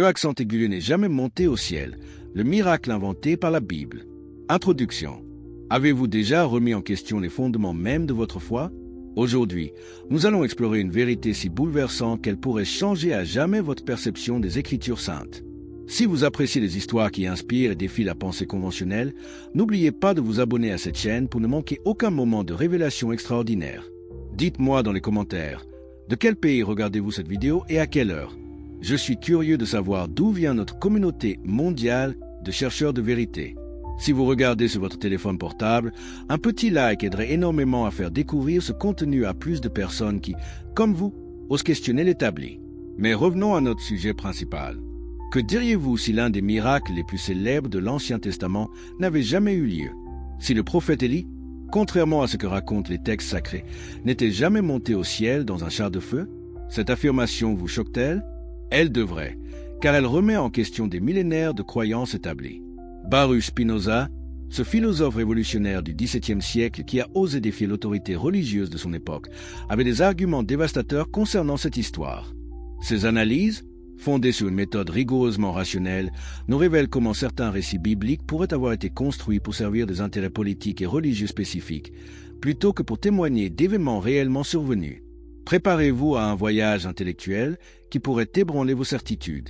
accent aigu n'est jamais monté au ciel, le miracle inventé par la Bible. Introduction. Avez-vous déjà remis en question les fondements mêmes de votre foi? Aujourd'hui, nous allons explorer une vérité si bouleversante qu'elle pourrait changer à jamais votre perception des Écritures saintes. Si vous appréciez les histoires qui inspirent et défient la pensée conventionnelle, n'oubliez pas de vous abonner à cette chaîne pour ne manquer aucun moment de révélation extraordinaire. Dites-moi dans les commentaires, de quel pays regardez-vous cette vidéo et à quelle heure? Je suis curieux de savoir d'où vient notre communauté mondiale de chercheurs de vérité. Si vous regardez sur votre téléphone portable, un petit like aiderait énormément à faire découvrir ce contenu à plus de personnes qui, comme vous, osent questionner l'établi. Mais revenons à notre sujet principal. Que diriez-vous si l'un des miracles les plus célèbres de l'Ancien Testament n'avait jamais eu lieu? Si le prophète Élie, contrairement à ce que racontent les textes sacrés, n'était jamais monté au ciel dans un char de feu? Cette affirmation vous choque-t-elle? Elle devrait, car elle remet en question des millénaires de croyances établies. Baruch Spinoza, ce philosophe révolutionnaire du XVIIe siècle qui a osé défier l'autorité religieuse de son époque, avait des arguments dévastateurs concernant cette histoire. Ses analyses, fondées sur une méthode rigoureusement rationnelle, nous révèlent comment certains récits bibliques pourraient avoir été construits pour servir des intérêts politiques et religieux spécifiques, plutôt que pour témoigner d'événements réellement survenus. Préparez-vous à un voyage intellectuel qui pourrait ébranler vos certitudes.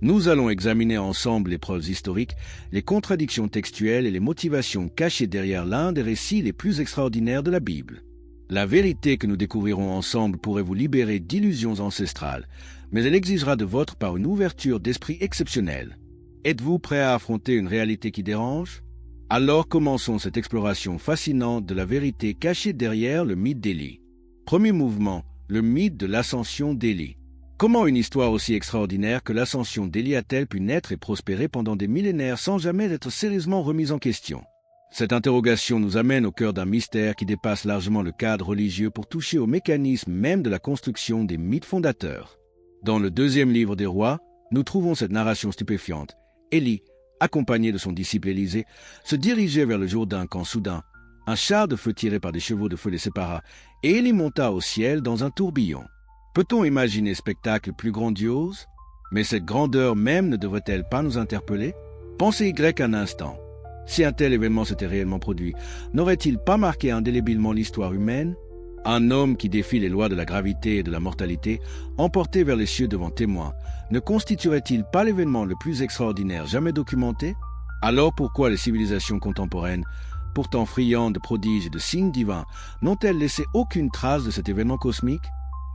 Nous allons examiner ensemble les preuves historiques, les contradictions textuelles et les motivations cachées derrière l'un des récits les plus extraordinaires de la Bible. La vérité que nous découvrirons ensemble pourrait vous libérer d'illusions ancestrales, mais elle exigera de votre part une ouverture d'esprit exceptionnelle. Êtes-vous prêt à affronter une réalité qui dérange? Alors commençons cette exploration fascinante de la vérité cachée derrière le mythe d'Élie. Premier mouvement, le mythe de l'ascension d'Élie. Comment une histoire aussi extraordinaire que l'ascension d'Élie a-t-elle pu naître et prospérer pendant des millénaires sans jamais être sérieusement remise en question? Cette interrogation nous amène au cœur d'un mystère qui dépasse largement le cadre religieux pour toucher au mécanisme même de la construction des mythes fondateurs. Dans le deuxième livre des rois, nous trouvons cette narration stupéfiante. Élie, accompagné de son disciple Élisée, se dirigeait vers le Jourdain quand soudain, un char de feu tiré par des chevaux de feu les sépara, et Élie monta au ciel dans un tourbillon. Peut-on imaginer spectacle plus grandiose? Mais cette grandeur même ne devrait-elle pas nous interpeller? Pensez Y un instant. Si un tel événement s'était réellement produit, n'aurait-il pas marqué indélébilement l'histoire humaine? Un homme qui défie les lois de la gravité et de la mortalité, emporté vers les cieux devant témoins, ne constituerait-il pas l'événement le plus extraordinaire jamais documenté? Alors pourquoi les civilisations contemporaines, pourtant friandes de prodiges et de signes divins, n'ont-elles laissé aucune trace de cet événement cosmique?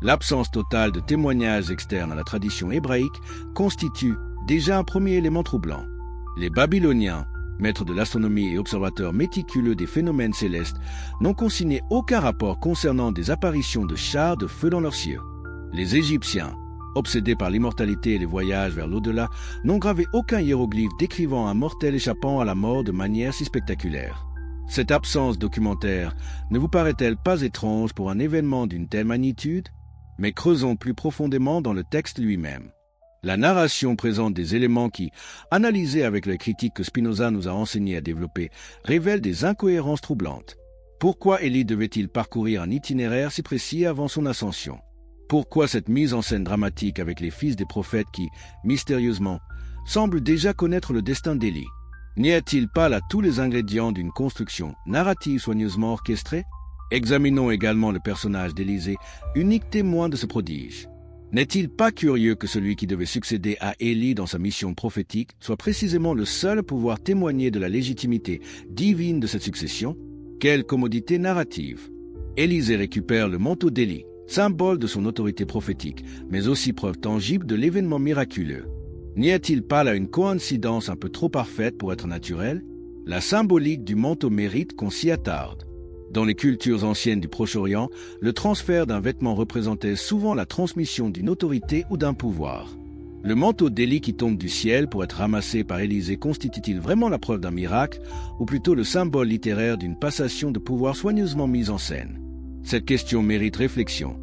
L'absence totale de témoignages externes à la tradition hébraïque constitue déjà un premier élément troublant. Les Babyloniens, maîtres de l'astronomie et observateurs méticuleux des phénomènes célestes, n'ont consigné aucun rapport concernant des apparitions de chars de feu dans leurs cieux. Les Égyptiens, obsédés par l'immortalité et les voyages vers l'au-delà, n'ont gravé aucun hiéroglyphe décrivant un mortel échappant à la mort de manière si spectaculaire. Cette absence documentaire ne vous paraît-elle pas étrange pour un événement d'une telle magnitude? Mais creusons plus profondément dans le texte lui-même. La narration présente des éléments qui, analysés avec les critiques que Spinoza nous a enseigné à développer, révèlent des incohérences troublantes. Pourquoi Élie devait-il parcourir un itinéraire si précis avant son ascension? Pourquoi cette mise en scène dramatique avec les fils des prophètes qui, mystérieusement, semblent déjà connaître le destin d'Élie? N'y a-t-il pas là tous les ingrédients d'une construction narrative soigneusement orchestrée? Examinons également le personnage d'Élisée, unique témoin de ce prodige. N'est-il pas curieux que celui qui devait succéder à Élie dans sa mission prophétique soit précisément le seul à pouvoir témoigner de la légitimité divine de cette succession? Quelle commodité narrative! Élisée récupère le manteau d'Élie, symbole de son autorité prophétique, mais aussi preuve tangible de l'événement miraculeux. N'y a-t-il pas là une coïncidence un peu trop parfaite pour être naturelle? La symbolique du manteau mérite qu'on s'y attarde. Dans les cultures anciennes du Proche-Orient, le transfert d'un vêtement représentait souvent la transmission d'une autorité ou d'un pouvoir. Le manteau d'Élie qui tombe du ciel pour être ramassé par Élisée constitue-t-il vraiment la preuve d'un miracle, ou plutôt le symbole littéraire d'une passation de pouvoir soigneusement mise en scène? Cette question mérite réflexion,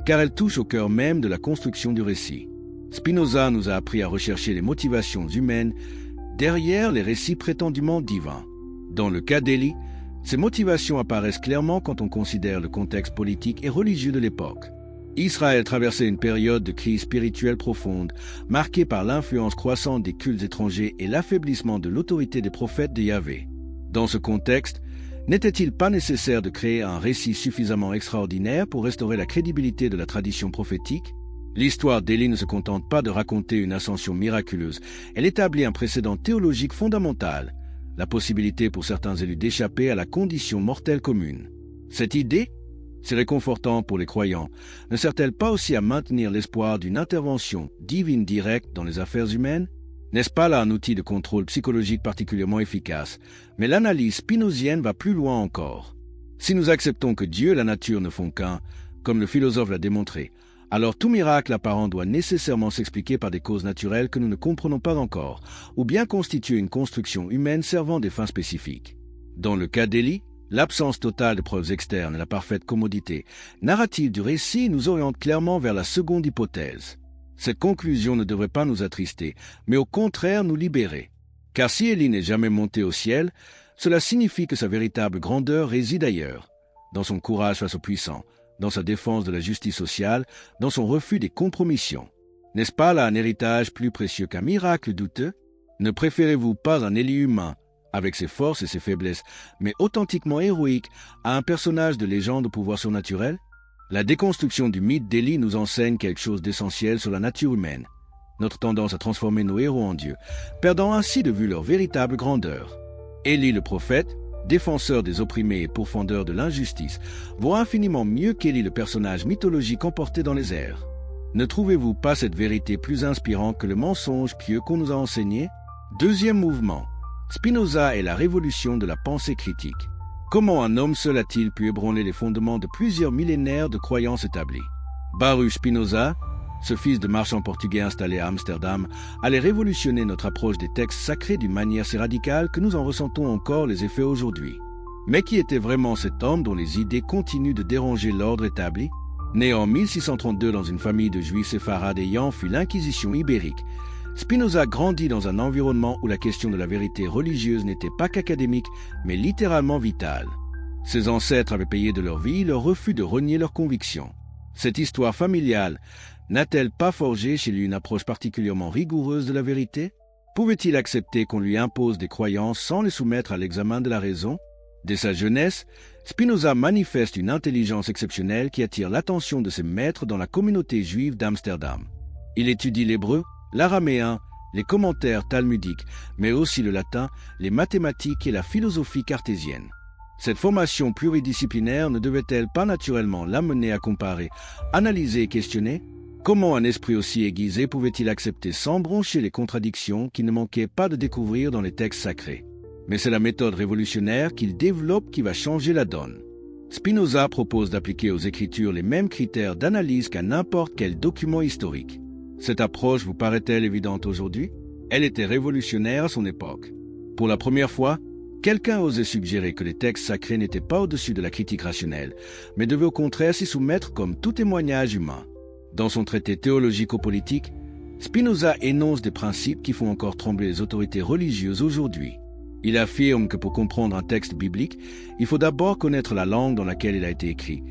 car elle touche au cœur même de la construction du récit. Spinoza nous a appris à rechercher les motivations humaines derrière les récits prétendument divins. Dans le cas d'Élie, ces motivations apparaissent clairement quand on considère le contexte politique et religieux de l'époque. Israël traversait une période de crise spirituelle profonde, marquée par l'influence croissante des cultes étrangers et l'affaiblissement de l'autorité des prophètes de Yahvé. Dans ce contexte, n'était-il pas nécessaire de créer un récit suffisamment extraordinaire pour restaurer la crédibilité de la tradition prophétique? L'histoire d'Élie ne se contente pas de raconter une ascension miraculeuse, elle établit un précédent théologique fondamental, la possibilité pour certains élus d'échapper à la condition mortelle commune. Cette idée, si réconfortant pour les croyants, ne sert-elle pas aussi à maintenir l'espoir d'une intervention divine directe dans les affaires humaines? N'est-ce pas là un outil de contrôle psychologique particulièrement efficace? Mais l'analyse spinozienne va plus loin encore. Si nous acceptons que Dieu et la nature ne font qu'un, comme le philosophe l'a démontré, alors tout miracle apparent doit nécessairement s'expliquer par des causes naturelles que nous ne comprenons pas encore, ou bien constituer une construction humaine servant des fins spécifiques. Dans le cas d'Élie, l'absence totale de preuves externes et la parfaite commodité narrative du récit nous oriente clairement vers la seconde hypothèse. Cette conclusion ne devrait pas nous attrister, mais au contraire nous libérer. Car si Élie n'est jamais monté au ciel, cela signifie que sa véritable grandeur réside ailleurs, dans son courage face aux puissants, dans sa défense de la justice sociale, dans son refus des compromissions. N'est-ce pas là un héritage plus précieux qu'un miracle douteux? Ne préférez-vous pas un Élie humain, avec ses forces et ses faiblesses, mais authentiquement héroïque, à un personnage de légende au pouvoir surnaturel? La déconstruction du mythe d'Élie nous enseigne quelque chose d'essentiel sur la nature humaine, notre tendance à transformer nos héros en dieux, perdant ainsi de vue leur véritable grandeur. Élie le prophète, défenseur des opprimés et pourfendeur de l'injustice, vaut infiniment mieux qu'Élie le personnage mythologique emporté dans les airs. Ne trouvez-vous pas cette vérité plus inspirante que le mensonge pieux qu'on nous a enseigné? Deuxième mouvement, Spinoza et la révolution de la pensée critique. Comment un homme seul a-t-il pu ébranler les fondements de plusieurs millénaires de croyances établies? Baruch Spinoza, ce fils de marchand portugais installé à Amsterdam, allait révolutionner notre approche des textes sacrés d'une manière si radicale que nous en ressentons encore les effets aujourd'hui. Mais qui était vraiment cet homme dont les idées continuent de déranger l'ordre établi? Né en 1632 dans une famille de juifs séfarades ayant fui l'Inquisition ibérique, Spinoza grandit dans un environnement où la question de la vérité religieuse n'était pas qu'académique, mais littéralement vitale. Ses ancêtres avaient payé de leur vie leur refus de renier leurs convictions. Cette histoire familiale n'a-t-elle pas forgé chez lui une approche particulièrement rigoureuse de la vérité? Pouvait-il accepter qu'on lui impose des croyances sans les soumettre à l'examen de la raison? Dès sa jeunesse, Spinoza manifeste une intelligence exceptionnelle qui attire l'attention de ses maîtres dans la communauté juive d'Amsterdam. Il étudie l'hébreu, l'araméen, les commentaires talmudiques, mais aussi le latin, les mathématiques et la philosophie cartésienne. Cette formation pluridisciplinaire ne devait-elle pas naturellement l'amener à comparer, analyser et questionner? Comment un esprit aussi aiguisé pouvait-il accepter sans broncher les contradictions qu'il ne manquait pas de découvrir dans les textes sacrés? Mais c'est la méthode révolutionnaire qu'il développe qui va changer la donne. Spinoza propose d'appliquer aux Écritures les mêmes critères d'analyse qu'à n'importe quel document historique. Cette approche vous paraît-elle évidente aujourd'hui? Elle était révolutionnaire à son époque. Pour la première fois, quelqu'un osait suggérer que les textes sacrés n'étaient pas au-dessus de la critique rationnelle, mais devaient au contraire s'y soumettre comme tout témoignage humain. Dans son traité théologico-politique, Spinoza énonce des principes qui font encore trembler les autorités religieuses aujourd'hui. Il affirme que pour comprendre un texte biblique, il faut d'abord connaître la langue dans laquelle il a été écrit,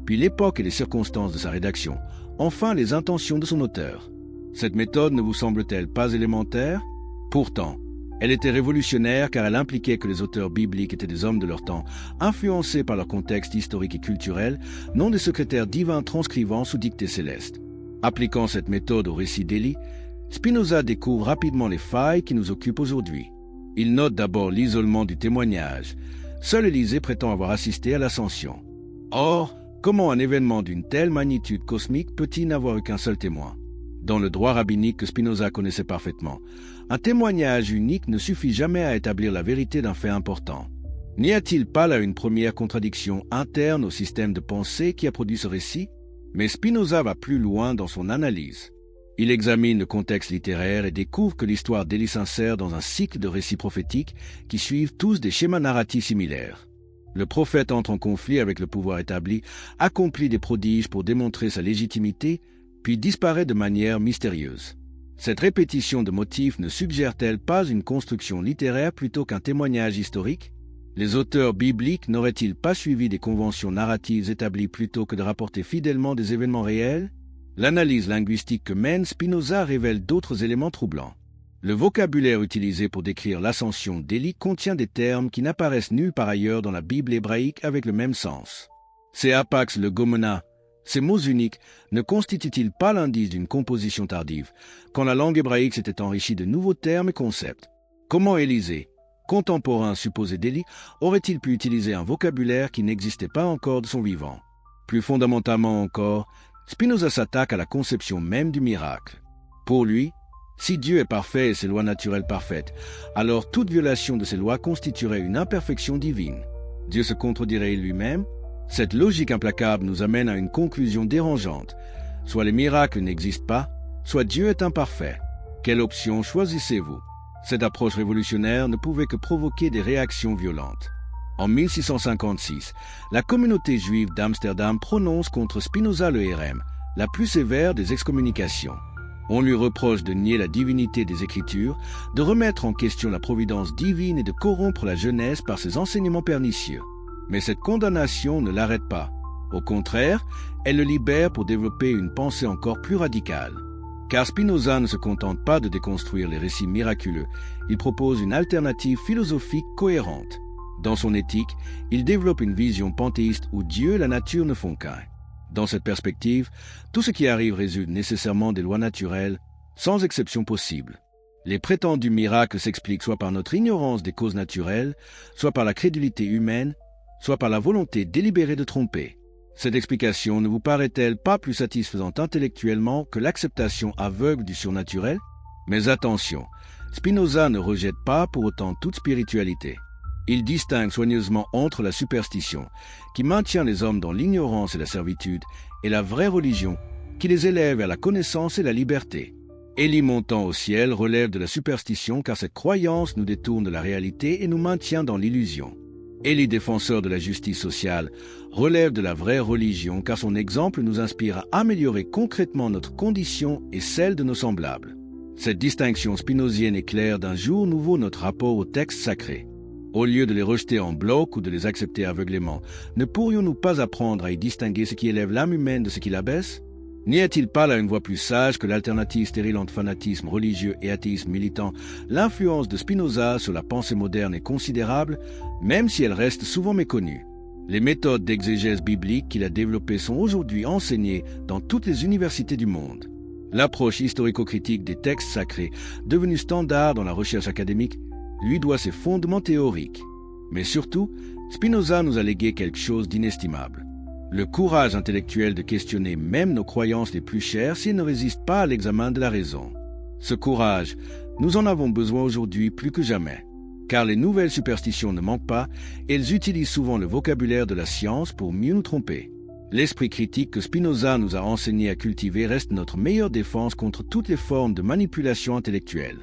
puis l'époque et les circonstances de sa rédaction, enfin les intentions de son auteur. Cette méthode ne vous semble-t-elle pas élémentaire? Pourtant, elle était révolutionnaire car elle impliquait que les auteurs bibliques étaient des hommes de leur temps, influencés par leur contexte historique et culturel, non des secrétaires divins transcrivant sous dictée céleste. Appliquant cette méthode au récit d'Élie, Spinoza découvre rapidement les failles qui nous occupent aujourd'hui. Il note d'abord l'isolement du témoignage. Seul Élisée prétend avoir assisté à l'ascension. Or, comment un événement d'une telle magnitude cosmique peut-il n'avoir eu qu'un seul témoin? Dans le droit rabbinique que Spinoza connaissait parfaitement, un témoignage unique ne suffit jamais à établir la vérité d'un fait important. N'y a-t-il pas là une première contradiction interne au système de pensée qui a produit ce récit? Mais Spinoza va plus loin dans son analyse. Il examine le contexte littéraire et découvre que l'histoire d'Élie s'insère dans un cycle de récits prophétiques qui suivent tous des schémas narratifs similaires. Le prophète entre en conflit avec le pouvoir établi, accomplit des prodiges pour démontrer sa légitimité, puis disparaît de manière mystérieuse. Cette répétition de motifs ne suggère-t-elle pas une construction littéraire plutôt qu'un témoignage historique? Les auteurs bibliques n'auraient-ils pas suivi des conventions narratives établies plutôt que de rapporter fidèlement des événements réels? L'analyse linguistique que mène Spinoza révèle d'autres éléments troublants. Le vocabulaire utilisé pour décrire l'ascension d'Élie contient des termes qui n'apparaissent nulle part ailleurs dans la Bible hébraïque avec le même sens. Ces apax legomena, ces mots uniques, ne constituent-ils pas l'indice d'une composition tardive, quand la langue hébraïque s'était enrichie de nouveaux termes et concepts? Comment Élisée, contemporain supposé d'Élie, aurait-il pu utiliser un vocabulaire qui n'existait pas encore de son vivant? Plus fondamentalement encore, Spinoza s'attaque à la conception même du miracle. Pour lui, si Dieu est parfait et ses lois naturelles parfaites, alors toute violation de ses lois constituerait une imperfection divine. Dieu se contredirait lui-même. Cette logique implacable nous amène à une conclusion dérangeante. Soit les miracles n'existent pas, soit Dieu est imparfait. Quelle option choisissez-vous? Cette approche révolutionnaire ne pouvait que provoquer des réactions violentes. En 1656, la communauté juive d'Amsterdam prononce contre Spinoza le Hérem, la plus sévère des excommunications. On lui reproche de nier la divinité des Écritures, de remettre en question la providence divine et de corrompre la jeunesse par ses enseignements pernicieux. Mais cette condamnation ne l'arrête pas. Au contraire, elle le libère pour développer une pensée encore plus radicale. Car Spinoza ne se contente pas de déconstruire les récits miraculeux, il propose une alternative philosophique cohérente. Dans son éthique, il développe une vision panthéiste où Dieu et la nature ne font qu'un. Dans cette perspective, tout ce qui arrive résulte nécessairement des lois naturelles, sans exception possible. Les prétendus miracles s'expliquent soit par notre ignorance des causes naturelles, soit par la crédulité humaine, soit par la volonté délibérée de tromper. Cette explication ne vous paraît-elle pas plus satisfaisante intellectuellement que l'acceptation aveugle du surnaturel? Mais attention, Spinoza ne rejette pas pour autant toute spiritualité. Il distingue soigneusement entre la superstition, qui maintient les hommes dans l'ignorance et la servitude, et la vraie religion, qui les élève vers la connaissance et la liberté. Élie montant au ciel relève de la superstition car cette croyance nous détourne de la réalité et nous maintient dans l'illusion. Élie, défenseur de la justice sociale, relève de la vraie religion car son exemple nous inspire à améliorer concrètement notre condition et celle de nos semblables. Cette distinction spinozienne éclaire d'un jour nouveau notre rapport au texte sacré. Au lieu de les rejeter en bloc ou de les accepter aveuglément, ne pourrions-nous pas apprendre à y distinguer ce qui élève l'âme humaine de ce qui l'abaisse? N'y a-t-il pas là une voie plus sage que l'alternative stérile entre fanatisme religieux et athéisme militant? L'influence de Spinoza sur la pensée moderne est considérable, même si elle reste souvent méconnue. Les méthodes d'exégèse biblique qu'il a développées sont aujourd'hui enseignées dans toutes les universités du monde. L'approche historico-critique des textes sacrés, devenue standard dans la recherche académique, lui doit ses fondements théoriques. Mais surtout, Spinoza nous a légué quelque chose d'inestimable. Le courage intellectuel de questionner même nos croyances les plus chères si elles ne résistent pas à l'examen de la raison. Ce courage, nous en avons besoin aujourd'hui plus que jamais. Car les nouvelles superstitions ne manquent pas, et elles utilisent souvent le vocabulaire de la science pour mieux nous tromper. L'esprit critique que Spinoza nous a enseigné à cultiver reste notre meilleure défense contre toutes les formes de manipulation intellectuelle.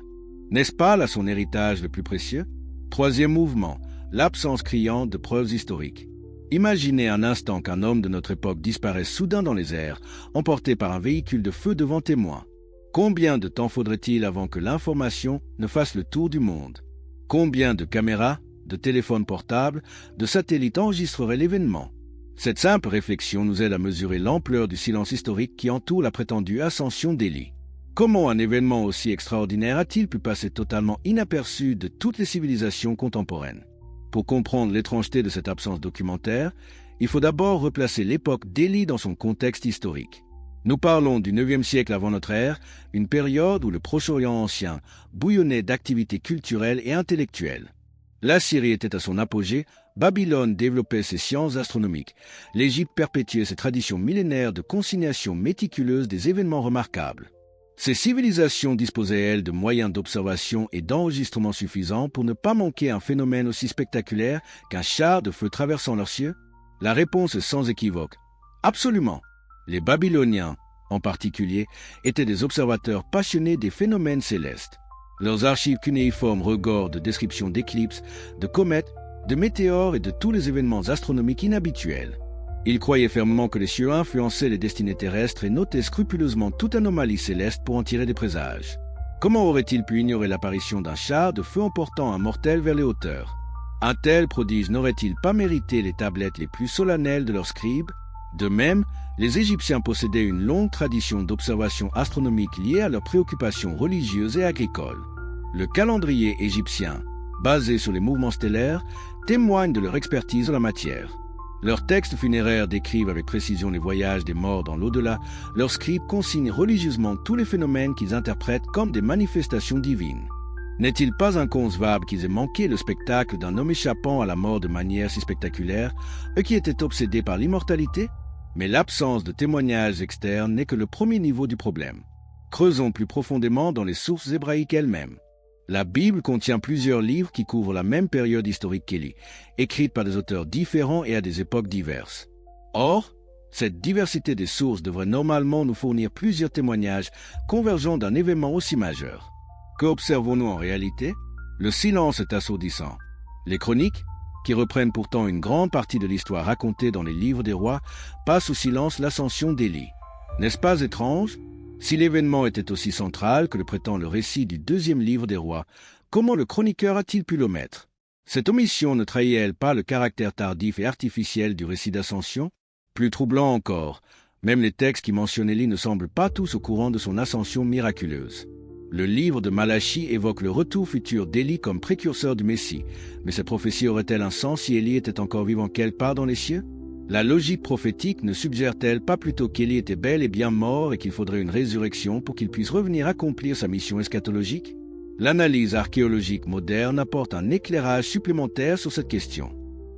N'est-ce pas là son héritage le plus précieux? Troisième mouvement, l'absence criante de preuves historiques. Imaginez un instant qu'un homme de notre époque disparaisse soudain dans les airs, emporté par un véhicule de feu devant témoin. Combien de temps faudrait-il avant que l'information ne fasse le tour du monde? Combien de caméras, de téléphones portables, de satellites enregistreraient l'événement? Cette simple réflexion nous aide à mesurer l'ampleur du silence historique qui entoure la prétendue ascension d'Élie. Comment un événement aussi extraordinaire a-t-il pu passer totalement inaperçu de toutes les civilisations contemporaines? Pour comprendre l'étrangeté de cette absence documentaire, il faut d'abord replacer l'époque d'Élie dans son contexte historique. Nous parlons du IXe siècle avant notre ère, une période où le Proche-Orient ancien bouillonnait d'activités culturelles et intellectuelles. La Syrie était à son apogée, Babylone développait ses sciences astronomiques, l'Égypte perpétuait ses traditions millénaires de consignation méticuleuse des événements remarquables. Ces civilisations disposaient, elles, de moyens d'observation et d'enregistrement suffisants pour ne pas manquer un phénomène aussi spectaculaire qu'un char de feu traversant leurs cieux? La réponse est sans équivoque. Absolument. Les Babyloniens, en particulier, étaient des observateurs passionnés des phénomènes célestes. Leurs archives cunéiformes regorgent de descriptions d'éclipses, de comètes, de météores et de tous les événements astronomiques inhabituels. Ils croyaient fermement que les cieux influençaient les destinées terrestres et notaient scrupuleusement toute anomalie céleste pour en tirer des présages. Comment auraient-ils pu ignorer l'apparition d'un char de feu emportant un mortel vers les hauteurs? Un tel prodige n'aurait-il pas mérité les tablettes les plus solennelles de leurs scribes? De même, les Égyptiens possédaient une longue tradition d'observation astronomique liée à leurs préoccupations religieuses et agricoles. Le calendrier égyptien, basé sur les mouvements stellaires, témoigne de leur expertise en la matière. Leurs textes funéraires décrivent avec précision les voyages des morts dans l'au-delà. Leurs scribes consignent religieusement tous les phénomènes qu'ils interprètent comme des manifestations divines. N'est-il pas inconcevable qu'ils aient manqué le spectacle d'un homme échappant à la mort de manière si spectaculaire, eux qui étaient obsédés par l'immortalité? Mais l'absence de témoignages externes n'est que le premier niveau du problème. Creusons plus profondément dans les sources hébraïques elles-mêmes. La Bible contient plusieurs livres qui couvrent la même période historique qu'Élie, écrites par des auteurs différents et à des époques diverses. Or, cette diversité des sources devrait normalement nous fournir plusieurs témoignages convergeant d'un événement aussi majeur. Que observons-nous en réalité? Le silence est assourdissant. Les chroniques, qui reprennent pourtant une grande partie de l'histoire racontée dans les livres des rois, passent sous silence l'ascension d'Élie. N'est-ce pas étrange? Si l'événement était aussi central que le prétend le récit du deuxième livre des rois, comment le chroniqueur a-t-il pu l'omettre? Cette omission ne trahit-elle pas le caractère tardif et artificiel du récit d'ascension? Plus troublant encore, même les textes qui mentionnent Élie ne semblent pas tous au courant de son ascension miraculeuse. Le livre de Malachie évoque le retour futur d'Élie comme précurseur du Messie, mais cette prophétie aurait-elle un sens si Élie était encore vivant quelque part dans les cieux? La logique prophétique ne suggère-t-elle pas plutôt qu'Élie était bel et bien mort et qu'il faudrait une résurrection pour qu'il puisse revenir accomplir sa mission eschatologique? L'analyse archéologique moderne apporte un éclairage supplémentaire sur cette question.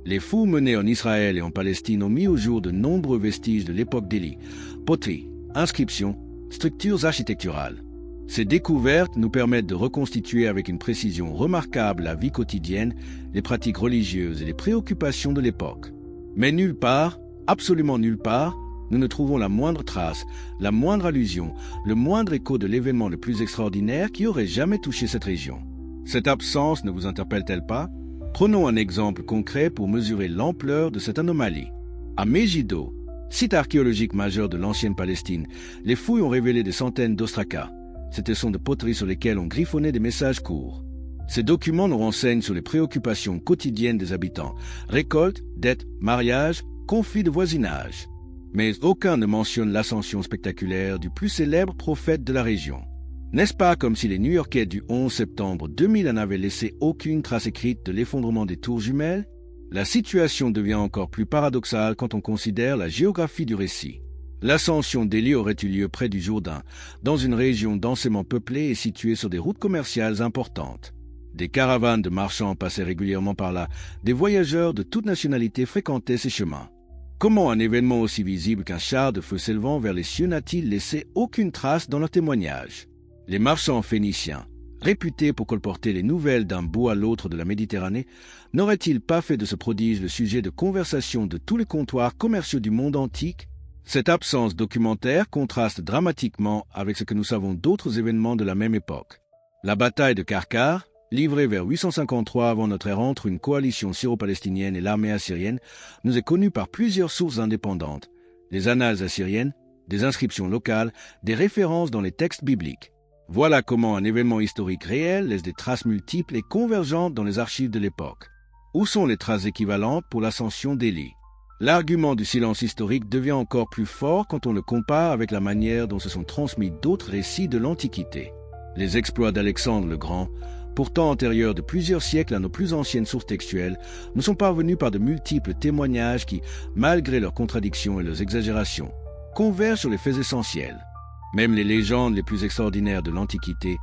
Les fouilles menées en Israël et en Palestine ont mis au jour de nombreux vestiges de l'époque d'Élie, poteries, inscriptions, structures architecturales. Ces découvertes nous permettent de reconstituer avec une précision remarquable la vie quotidienne, les pratiques religieuses et les préoccupations de l'époque. Mais nulle part, absolument nulle part, nous ne trouvons la moindre trace, la moindre allusion, le moindre écho de l'événement le plus extraordinaire qui aurait jamais touché cette région. Cette absence ne vous interpelle-t-elle pas? Prenons un exemple concret pour mesurer l'ampleur de cette anomalie. À Megiddo, site archéologique majeur de l'ancienne Palestine, les fouilles ont révélé des centaines d'ostracas. Ces tessons de poterie sur lesquels on griffonnait des messages courts. Ces documents nous renseignent sur les préoccupations quotidiennes des habitants, récoltes, dettes, mariages, conflits de voisinage. Mais aucun ne mentionne l'ascension spectaculaire du plus célèbre prophète de la région. N'est-ce pas comme si les New-Yorkais du 11 septembre 2000 n'avaient laissé aucune trace écrite de l'effondrement des tours jumelles? La situation devient encore plus paradoxale quand on considère la géographie du récit. L'ascension d'Élie aurait eu lieu près du Jourdain, dans une région densément peuplée et située sur des routes commerciales importantes. Des caravanes de marchands passaient régulièrement par là, des voyageurs de toute nationalité fréquentaient ces chemins. Comment un événement aussi visible qu'un char de feu s'élevant vers les cieux n'a-t-il laissé aucune trace dans leur témoignage? Les marchands phéniciens, réputés pour colporter les nouvelles d'un bout à l'autre de la Méditerranée, n'auraient-ils pas fait de ce prodige le sujet de conversation de tous les comptoirs commerciaux du monde antique? Cette absence documentaire contraste dramatiquement avec ce que nous savons d'autres événements de la même époque. La bataille de Karkar, livrée vers 853 avant notre ère entre une coalition syro-palestinienne et l'armée assyrienne, nous est connue par plusieurs sources indépendantes, des annales assyriennes, des inscriptions locales, des références dans les textes bibliques. Voilà comment un événement historique réel laisse des traces multiples et convergentes dans les archives de l'époque. Où sont les traces équivalentes pour l'ascension d'Élie? L'argument du silence historique devient encore plus fort quand on le compare avec la manière dont se sont transmis d'autres récits de l'Antiquité. Les exploits d'Alexandre le Grand, pourtant antérieurs de plusieurs siècles à nos plus anciennes sources textuelles, nous sont parvenus par de multiples témoignages qui, malgré leurs contradictions et leurs exagérations, convergent sur les faits essentiels. Même les légendes les plus extraordinaires de l'Antiquité,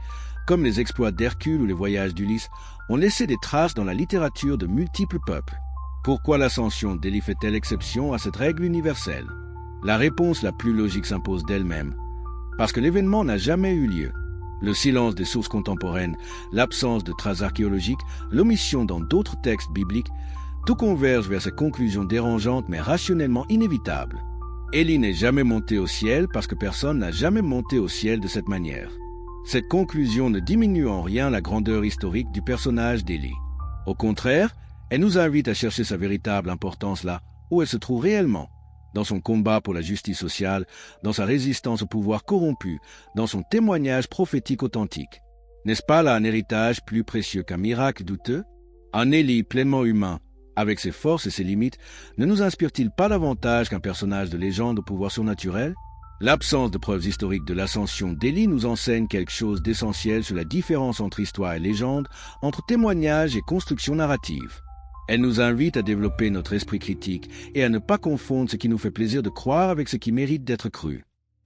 comme les exploits d'Hercule ou les voyages d'Ulysse, ont laissé des traces dans la littérature de multiples peuples. Pourquoi l'ascension d'Élie fait-elle exception à cette règle universelle? La réponse la plus logique s'impose d'elle-même. Parce que l'événement n'a jamais eu lieu. Le silence des sources contemporaines, l'absence de traces archéologiques, l'omission dans d'autres textes bibliques, tout converge vers ces conclusions dérangeantes mais rationnellement inévitables. Élie n'est jamais monté au ciel parce que personne n'a jamais monté au ciel de cette manière. Cette conclusion ne diminue en rien la grandeur historique du personnage d'Élie. Au contraire, elle nous invite à chercher sa véritable importance là où elle se trouve réellement, dans son combat pour la justice sociale, dans sa résistance au pouvoir corrompu, dans son témoignage prophétique authentique. N'est-ce pas là un héritage plus précieux qu'un miracle douteux? Un Élie pleinement humain, avec ses forces et ses limites, ne nous inspire-t-il pas davantage qu'un personnage de légende au pouvoir surnaturel? L'absence de preuves historiques de l'ascension d'Élie nous enseigne quelque chose d'essentiel sur la différence entre histoire et légende, entre témoignage et construction narrative. Elle nous invite à développer notre esprit critique et à ne pas confondre ce qui nous fait plaisir de croire avec ce qui mérite d'être cru.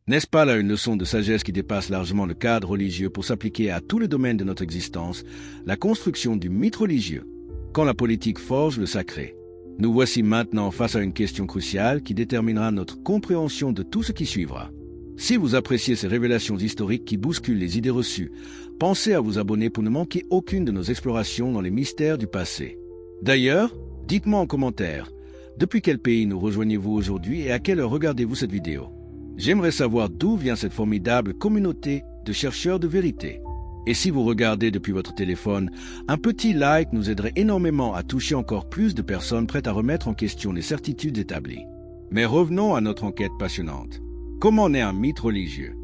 N'est-ce pas là une leçon de sagesse qui dépasse largement le cadre religieux pour s'appliquer à tous les domaines de notre existence, la construction du mythe religieux, quand la politique forge le sacré? Nous voici maintenant face à une question cruciale qui déterminera notre compréhension de tout ce qui suivra. Si vous appréciez ces révélations historiques qui bousculent les idées reçues, pensez à vous abonner pour ne manquer aucune de nos explorations dans les mystères du passé. D'ailleurs, dites-moi en commentaire, depuis quel pays nous rejoignez-vous aujourd'hui et à quelle heure regardez-vous cette vidéo? J'aimerais savoir d'où vient cette formidable communauté de chercheurs de vérité. Et si vous regardez depuis votre téléphone, un petit like nous aiderait énormément à toucher encore plus de personnes prêtes à remettre en question les certitudes établies. Mais revenons à notre enquête passionnante. Comment naît un mythe religieux?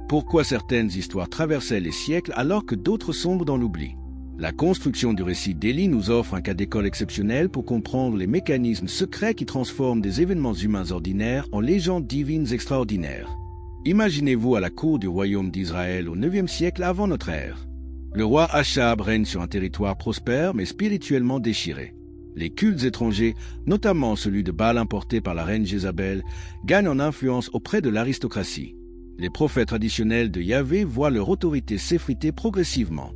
Pourquoi certaines histoires traversaient les siècles alors que d'autres sombrent dans l'oubli? La construction du récit d'Élie nous offre un cas d'école exceptionnel pour comprendre les mécanismes secrets qui transforment des événements humains ordinaires en légendes divines extraordinaires. Imaginez-vous à la cour du royaume d'Israël au IXe siècle avant notre ère. Le roi Achab règne sur un territoire prospère mais spirituellement déchiré. Les cultes étrangers, notamment celui de Baal importé par la reine Jézabel, gagnent en influence auprès de l'aristocratie. Les prophètes traditionnels de Yahvé voient leur autorité s'effriter progressivement.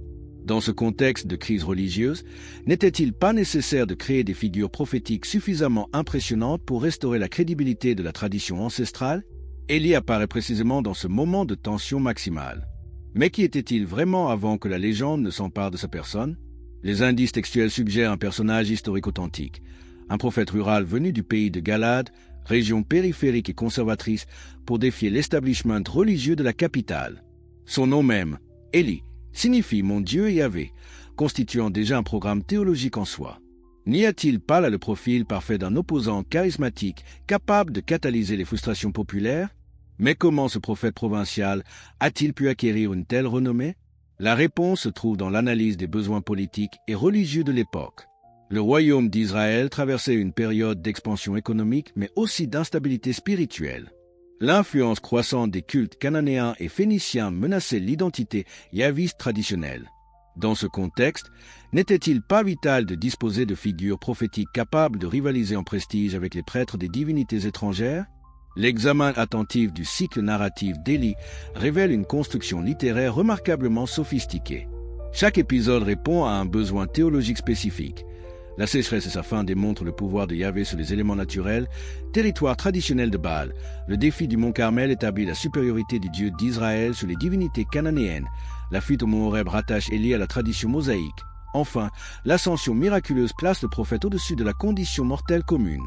Dans ce contexte de crise religieuse, n'était-il pas nécessaire de créer des figures prophétiques suffisamment impressionnantes pour restaurer la crédibilité de la tradition ancestrale? Élie apparaît précisément dans ce moment de tension maximale. Mais qui était-il vraiment avant que la légende ne s'empare de sa personne? Les indices textuels suggèrent un personnage historique authentique, un prophète rural venu du pays de Galade, région périphérique et conservatrice, pour défier l'establishment religieux de la capitale. Son nom même, Élie, signifie « mon Dieu Yahvé », constituant déjà un programme théologique en soi. N'y a-t-il pas là le profil parfait d'un opposant charismatique capable de catalyser les frustrations populaires? Mais comment ce prophète provincial a-t-il pu acquérir une telle renommée? La réponse se trouve dans l'analyse des besoins politiques et religieux de l'époque. Le royaume d'Israël traversait une période d'expansion économique mais aussi d'instabilité spirituelle. L'influence croissante des cultes cananéens et phéniciens menaçait l'identité yahviste traditionnelle. Dans ce contexte, n'était-il pas vital de disposer de figures prophétiques capables de rivaliser en prestige avec les prêtres des divinités étrangères? L'examen attentif du cycle narratif d'Élie révèle une construction littéraire remarquablement sophistiquée. Chaque épisode répond à un besoin théologique spécifique. La sécheresse et sa fin démontrent le pouvoir de Yahvé sur les éléments naturels, territoire traditionnel de Baal. Le défi du mont Carmel établit la supériorité du Dieu d'Israël sur les divinités cananéennes. La fuite au mont Horeb rattache Élie à la tradition mosaïque. Enfin, l'ascension miraculeuse place le prophète au-dessus de la condition mortelle commune.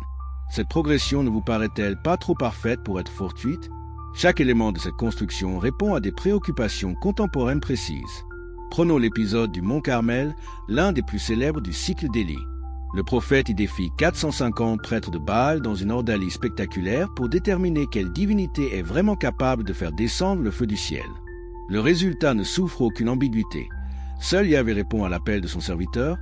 Cette progression ne vous paraît-elle pas trop parfaite pour être fortuite? Chaque élément de cette construction répond à des préoccupations contemporaines précises. Prenons l'épisode du mont Carmel, l'un des plus célèbres du cycle d'Élie. Le prophète y défie 450 prêtres de Baal dans une ordalie spectaculaire pour déterminer quelle divinité est vraiment capable de faire descendre le feu du ciel. Le résultat ne souffre aucune ambiguïté. Seul Yahvé répond à l'appel de son serviteur,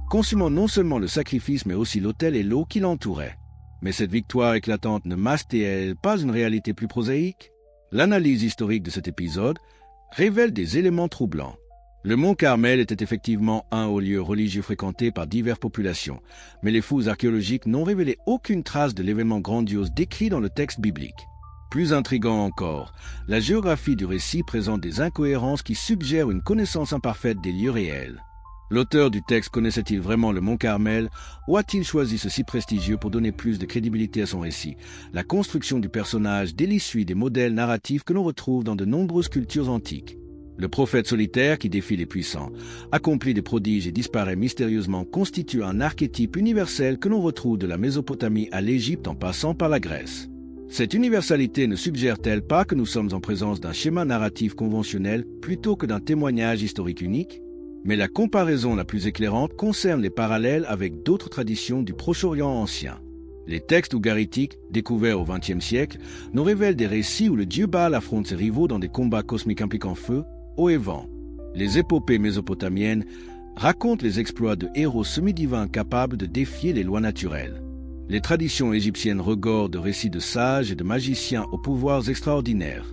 consumant non seulement le sacrifice mais aussi l'autel et l'eau qui l'entouraient. Mais cette victoire éclatante ne masque-t-elle pas une réalité plus prosaïque? L'analyse historique de cet épisode révèle des éléments troublants. Le mont Carmel était effectivement un haut lieu religieux fréquenté par diverses populations, mais les fouilles archéologiques n'ont révélé aucune trace de l'événement grandiose décrit dans le texte biblique. Plus intriguant encore, la géographie du récit présente des incohérences qui suggèrent une connaissance imparfaite des lieux réels. L'auteur du texte connaissait-il vraiment le mont Carmel ou a-t-il choisi ce site prestigieux pour donner plus de crédibilité à son récit? La construction du personnage délie des modèles narratifs que l'on retrouve dans de nombreuses cultures antiques. Le prophète solitaire qui défie les puissants, accomplit des prodiges et disparaît mystérieusement constitue un archétype universel que l'on retrouve de la Mésopotamie à l'Égypte en passant par la Grèce. Cette universalité ne suggère-t-elle pas que nous sommes en présence d'un schéma narratif conventionnel plutôt que d'un témoignage historique unique? Mais la comparaison la plus éclairante concerne les parallèles avec d'autres traditions du Proche-Orient ancien. Les textes ougaritiques, découverts au XXe siècle, nous révèlent des récits où le dieu Baal affronte ses rivaux dans des combats cosmiques impliquant feu, eau et vent. Les épopées mésopotamiennes raconte les exploits de héros semi-divins capables de défier les lois naturelles. Les traditions égyptiennes regorgent de récits de sages et de magiciens aux pouvoirs extraordinaires.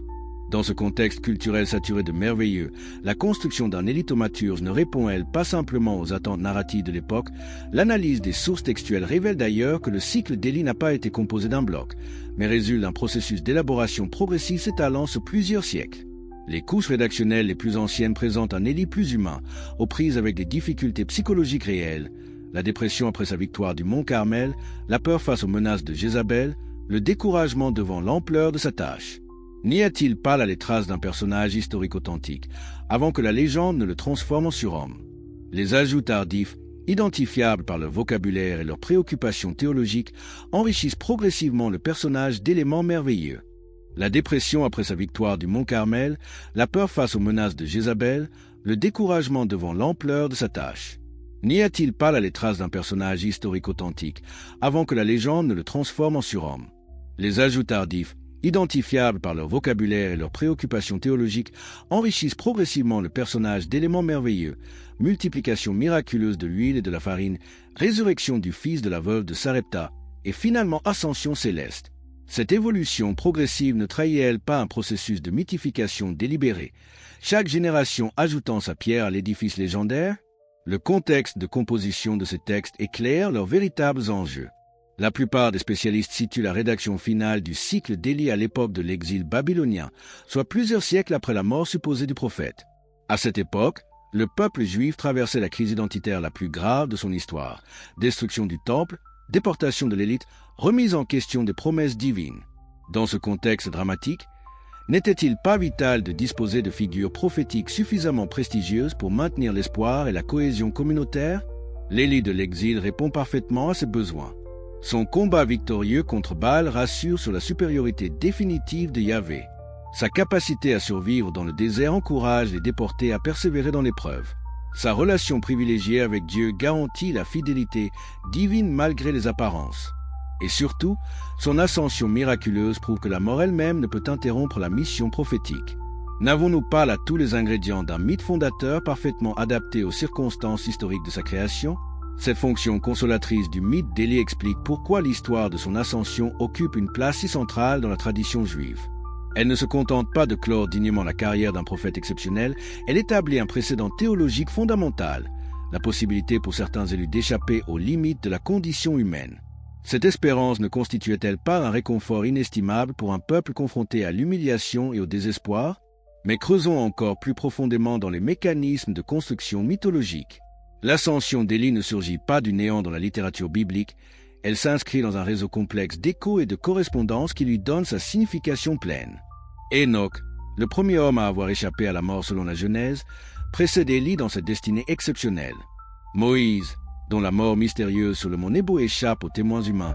Dans ce contexte culturel saturé de merveilleux, la construction d'un élithomaturge ne répond, elle, pas simplement aux attentes narratives de l'époque. L'analyse des sources textuelles révèle d'ailleurs que le cycle d'Élie n'a pas été composé d'un bloc, mais résulte d'un processus d'élaboration progressive s'étalant sur plusieurs siècles. Les couches rédactionnelles les plus anciennes présentent un Élie plus humain, aux prises avec des difficultés psychologiques réelles, la dépression après sa victoire du Mont Carmel, la peur face aux menaces de Jézabel, le découragement devant l'ampleur de sa tâche. N'y a-t-il pas là les traces d'un personnage historique authentique, avant que la légende ne le transforme en surhomme? Les ajouts tardifs, identifiables par leur vocabulaire et leurs préoccupations théologiques, enrichissent progressivement le personnage d'éléments merveilleux. La dépression après sa victoire du Mont Carmel, la peur face aux menaces de Jézabel, le découragement devant l'ampleur de sa tâche. N'y a-t-il pas là les traces d'un personnage historique authentique, avant que la légende ne le transforme en surhomme? Les ajouts tardifs, identifiables par leur vocabulaire et leurs préoccupations théologiques, enrichissent progressivement le personnage d'éléments merveilleux, multiplication miraculeuse de l'huile et de la farine, résurrection du fils de la veuve de Sarepta, et finalement ascension céleste. Cette évolution progressive ne trahit-elle pas un processus de mythification délibéré, chaque génération ajoutant sa pierre à l'édifice légendaire? Le contexte de composition de ces textes éclaire leurs véritables enjeux. La plupart des spécialistes situent la rédaction finale du cycle d'Élie à l'époque de l'exil babylonien, soit plusieurs siècles après la mort supposée du prophète. À cette époque, le peuple juif traversait la crise identitaire la plus grave de son histoire, destruction du temple, déportation de l'élite, remise en question des promesses divines. Dans ce contexte dramatique, n'était-il pas vital de disposer de figures prophétiques suffisamment prestigieuses pour maintenir l'espoir et la cohésion communautaire? L'Élie de l'exil répond parfaitement à ces besoins. Son combat victorieux contre Baal rassure sur la supériorité définitive de Yahvé. Sa capacité à survivre dans le désert encourage les déportés à persévérer dans l'épreuve. Sa relation privilégiée avec Dieu garantit la fidélité divine malgré les apparences. Et surtout, son ascension miraculeuse prouve que la mort elle-même ne peut interrompre la mission prophétique. N'avons-nous pas là tous les ingrédients d'un mythe fondateur parfaitement adapté aux circonstances historiques de sa création? Cette fonction consolatrice du mythe d'Élie explique pourquoi l'histoire de son ascension occupe une place si centrale dans la tradition juive. Elle ne se contente pas de clore dignement la carrière d'un prophète exceptionnel, elle établit un précédent théologique fondamental, la possibilité pour certains élus d'échapper aux limites de la condition humaine. Cette espérance ne constituait-elle pas un réconfort inestimable pour un peuple confronté à l'humiliation et au désespoir? Mais creusons encore plus profondément dans les mécanismes de construction mythologique. L'ascension d'Élie ne surgit pas du néant dans la littérature biblique, elle s'inscrit dans un réseau complexe d'échos et de correspondances qui lui donne sa signification pleine. Enoch, le premier homme à avoir échappé à la mort selon la Genèse, précède Élie dans cette destinée exceptionnelle. Moïse, dont la mort mystérieuse sur le mont Nebo échappe aux témoins humains,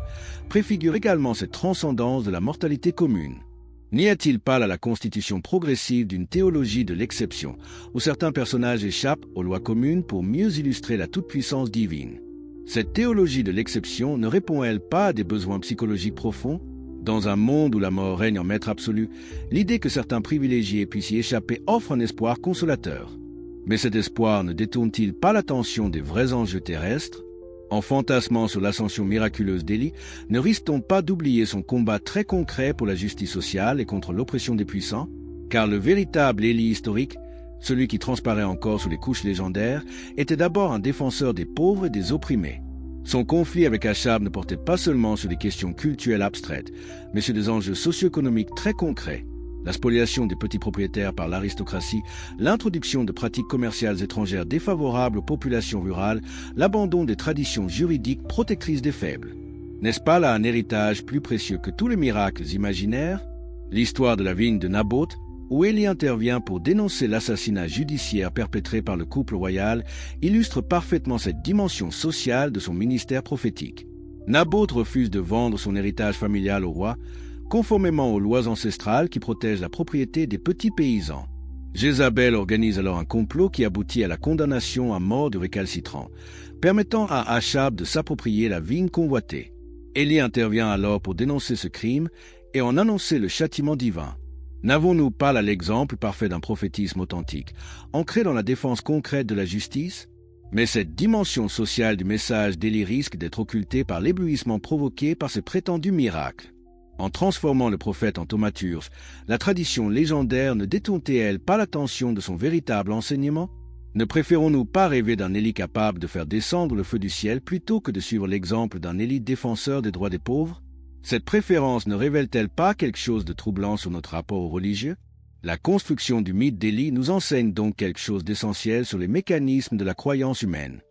préfigure également cette transcendance de la mortalité commune. N'y a-t-il pas là la constitution progressive d'une théologie de l'exception, où certains personnages échappent aux lois communes pour mieux illustrer la toute-puissance divine? Cette théologie de l'exception ne répond-elle pas à des besoins psychologiques profonds? Dans un monde où la mort règne en maître absolu, l'idée que certains privilégiés puissent y échapper offre un espoir consolateur. Mais cet espoir ne détourne-t-il pas l'attention des vrais enjeux terrestres? En fantasmant sur l'ascension miraculeuse d'Élie, ne risque-t-on pas d'oublier son combat très concret pour la justice sociale et contre l'oppression des puissants? Car le véritable Élie historique, celui qui transparaît encore sous les couches légendaires, était d'abord un défenseur des pauvres et des opprimés. Son conflit avec Achab ne portait pas seulement sur des questions cultuelles abstraites, mais sur des enjeux socio-économiques très concrets. La spoliation des petits propriétaires par l'aristocratie, l'introduction de pratiques commerciales étrangères défavorables aux populations rurales, l'abandon des traditions juridiques protectrices des faibles. N'est-ce pas là un héritage plus précieux que tous les miracles imaginaires? L'histoire de la vigne de Naboth, où Élie intervient pour dénoncer l'assassinat judiciaire perpétré par le couple royal, illustre parfaitement cette dimension sociale de son ministère prophétique. Naboth refuse de vendre son héritage familial au roi, conformément aux lois ancestrales qui protègent la propriété des petits paysans. Jézabel organise alors un complot qui aboutit à la condamnation à mort du récalcitrant, permettant à Achab de s'approprier la vigne convoitée. Élie intervient alors pour dénoncer ce crime et en annoncer le châtiment divin. N'avons-nous pas là l'exemple parfait d'un prophétisme authentique, ancré dans la défense concrète de la justice? Mais cette dimension sociale du message d'Élie risque d'être occultée par l'éblouissement provoqué par ces prétendus miracles. En transformant le prophète en thaumaturge, la tradition légendaire ne détourne-t-elle pas l'attention de son véritable enseignement? Ne préférons-nous pas rêver d'un Élie capable de faire descendre le feu du ciel plutôt que de suivre l'exemple d'un Élie défenseur des droits des pauvres? Cette préférence ne révèle-t-elle pas quelque chose de troublant sur notre rapport aux religieux? La construction du mythe d'Élie nous enseigne donc quelque chose d'essentiel sur les mécanismes de la croyance humaine.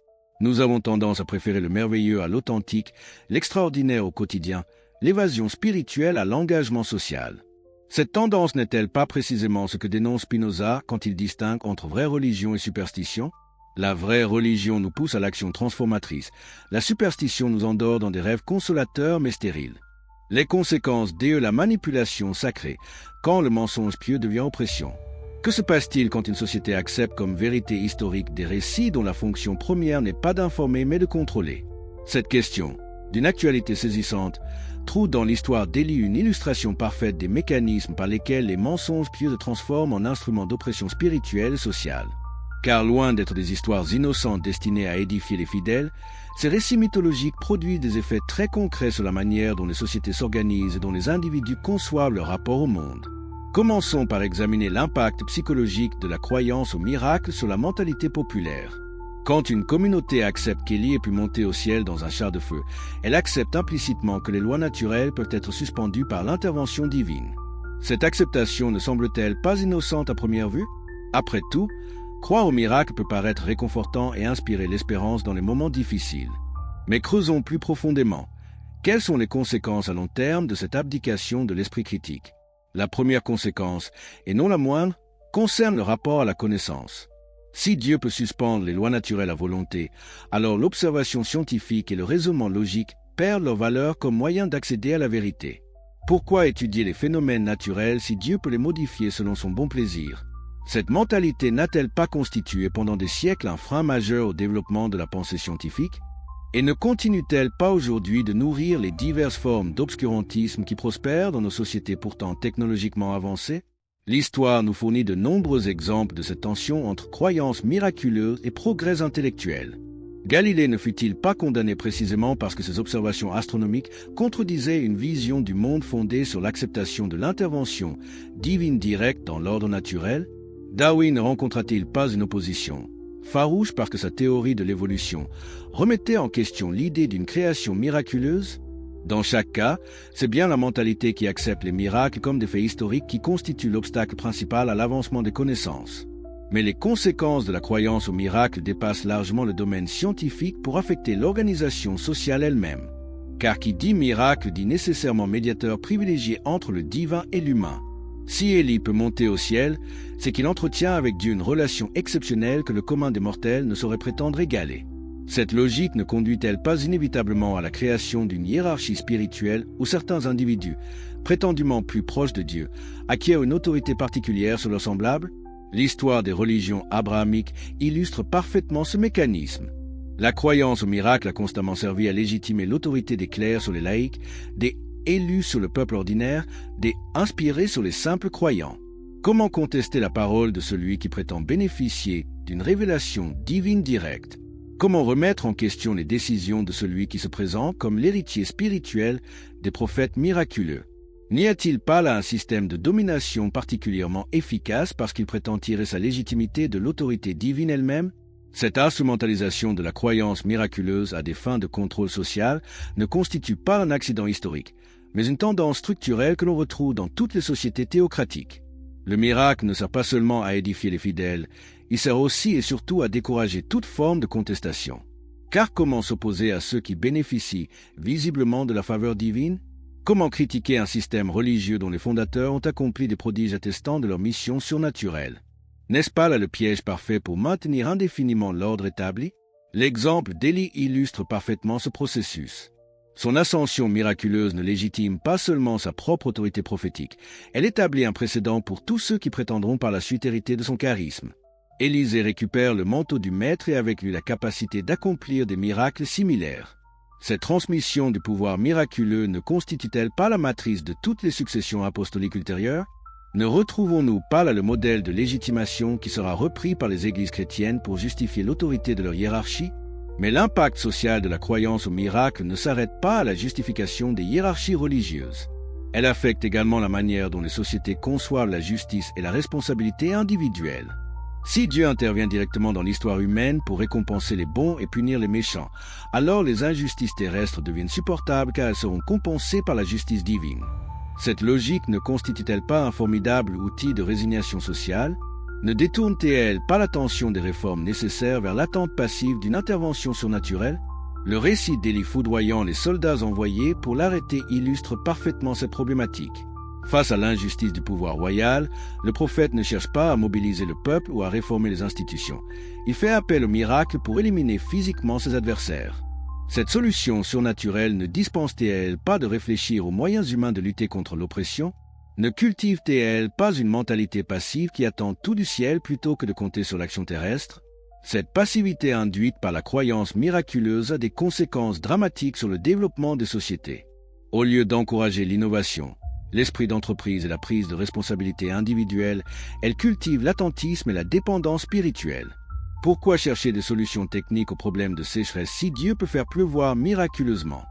Nous avons tendance à préférer le merveilleux à l'authentique, l'extraordinaire au quotidien, l'évasion spirituelle à l'engagement social. Cette tendance n'est-elle pas précisément ce que dénonce Spinoza quand il distingue entre vraie religion et superstition? La vraie religion nous pousse à l'action transformatrice. La superstition nous endort dans des rêves consolateurs mais stériles. Les conséquences de la manipulation sacrée, quand le mensonge pieux devient oppression. Que se passe-t-il quand une société accepte comme vérité historique des récits dont la fonction première n'est pas d'informer mais de contrôler? Cette question, d'une actualité saisissante, trouve dans l'histoire d'Élie une illustration parfaite des mécanismes par lesquels les mensonges pieux se transforment en instruments d'oppression spirituelle et sociale. Car loin d'être des histoires innocentes destinées à édifier les fidèles, ces récits mythologiques produisent des effets très concrets sur la manière dont les sociétés s'organisent et dont les individus conçoivent leur rapport au monde. Commençons par examiner l'impact psychologique de la croyance au miracle sur la mentalité populaire. Quand une communauté accepte qu'Élie ait pu monter au ciel dans un char de feu, elle accepte implicitement que les lois naturelles peuvent être suspendues par l'intervention divine. Cette acceptation ne semble-t-elle pas innocente à première vue? Après tout, croire au miracle peut paraître réconfortant et inspirer l'espérance dans les moments difficiles. Mais creusons plus profondément. Quelles sont les conséquences à long terme de cette abdication de l'esprit critique? La première conséquence, et non la moindre, concerne le rapport à la connaissance. Si Dieu peut suspendre les lois naturelles à volonté, alors l'observation scientifique et le raisonnement logique perdent leur valeur comme moyen d'accéder à la vérité. Pourquoi étudier les phénomènes naturels si Dieu peut les modifier selon son bon plaisir? Cette mentalité n'a-t-elle pas constitué pendant des siècles un frein majeur au développement de la pensée scientifique? Et ne continue-t-elle pas aujourd'hui de nourrir les diverses formes d'obscurantisme qui prospèrent dans nos sociétés pourtant technologiquement avancées? L'histoire nous fournit de nombreux exemples de cette tension entre croyances miraculeuses et progrès intellectuels. Galilée ne fut-il pas condamné précisément parce que ses observations astronomiques contredisaient une vision du monde fondée sur l'acceptation de l'intervention divine directe dans l'ordre naturel? Darwin ne rencontra-t-il pas une opposition farouche parce que sa théorie de l'évolution remettait en question l'idée d'une création miraculeuse? Dans chaque cas, c'est bien la mentalité qui accepte les miracles comme des faits historiques qui constituent l'obstacle principal à l'avancement des connaissances. Mais les conséquences de la croyance au miracle dépassent largement le domaine scientifique pour affecter l'organisation sociale elle-même. Car qui dit miracle dit nécessairement médiateur privilégié entre le divin et l'humain. Si Élie peut monter au ciel, c'est qu'il entretient avec Dieu une relation exceptionnelle que le commun des mortels ne saurait prétendre égaler. Cette logique ne conduit-elle pas inévitablement à la création d'une hiérarchie spirituelle où certains individus, prétendument plus proches de Dieu, acquièrent une autorité particulière sur leurs semblables? L'histoire des religions abrahamiques illustre parfaitement ce mécanisme. La croyance au miracle a constamment servi à légitimer l'autorité des clercs sur les laïcs, des élus sur le peuple ordinaire, des inspirés sur les simples croyants. Comment contester la parole de celui qui prétend bénéficier d'une révélation divine directe? Comment remettre en question les décisions de celui qui se présente comme l'héritier spirituel des prophètes miraculeux? N'y a-t-il pas là un système de domination particulièrement efficace parce qu'il prétend tirer sa légitimité de l'autorité divine elle-même? Cette instrumentalisation de la croyance miraculeuse à des fins de contrôle social ne constitue pas un accident historique, mais une tendance structurelle que l'on retrouve dans toutes les sociétés théocratiques. Le miracle ne sert pas seulement à édifier les fidèles, il sert aussi et surtout à décourager toute forme de contestation. Car comment s'opposer à ceux qui bénéficient visiblement de la faveur divine? Comment critiquer un système religieux dont les fondateurs ont accompli des prodiges attestant de leur mission surnaturelle? N'est-ce pas là le piège parfait pour maintenir indéfiniment l'ordre établi? L'exemple d'Élie illustre parfaitement ce processus. Son ascension miraculeuse ne légitime pas seulement sa propre autorité prophétique, elle établit un précédent pour tous ceux qui prétendront par la suite hériter de son charisme. Élisée récupère le manteau du Maître et avec lui la capacité d'accomplir des miracles similaires. Cette transmission du pouvoir miraculeux ne constitue-t-elle pas la matrice de toutes les successions apostoliques ultérieures? Ne retrouvons-nous pas là le modèle de légitimation qui sera repris par les églises chrétiennes pour justifier l'autorité de leur hiérarchie? Mais l'impact social de la croyance au miracle ne s'arrête pas à la justification des hiérarchies religieuses. Elle affecte également la manière dont les sociétés conçoivent la justice et la responsabilité individuelle. Si Dieu intervient directement dans l'histoire humaine pour récompenser les bons et punir les méchants, alors les injustices terrestres deviennent supportables car elles seront compensées par la justice divine. Cette logique ne constitue-t-elle pas un formidable outil de résignation sociale? Ne détourne-t-elle pas l'attention des réformes nécessaires vers l'attente passive d'une intervention surnaturelle? Le récit d'Élie foudroyant les soldats envoyés pour l'arrêter illustre parfaitement cette problématique. Face à l'injustice du pouvoir royal, le prophète ne cherche pas à mobiliser le peuple ou à réformer les institutions. Il fait appel au miracle pour éliminer physiquement ses adversaires. Cette solution surnaturelle ne dispense-t-elle pas de réfléchir aux moyens humains de lutter contre l'oppression? Ne cultive-t-elle pas une mentalité passive qui attend tout du ciel plutôt que de compter sur l'action terrestre? Cette passivité induite par la croyance miraculeuse a des conséquences dramatiques sur le développement des sociétés. Au lieu d'encourager l'innovation, l'esprit d'entreprise et la prise de responsabilité individuelle, elle cultive l'attentisme et la dépendance spirituelle. Pourquoi chercher des solutions techniques aux problèmes de sécheresse si Dieu peut faire pleuvoir miraculeusement?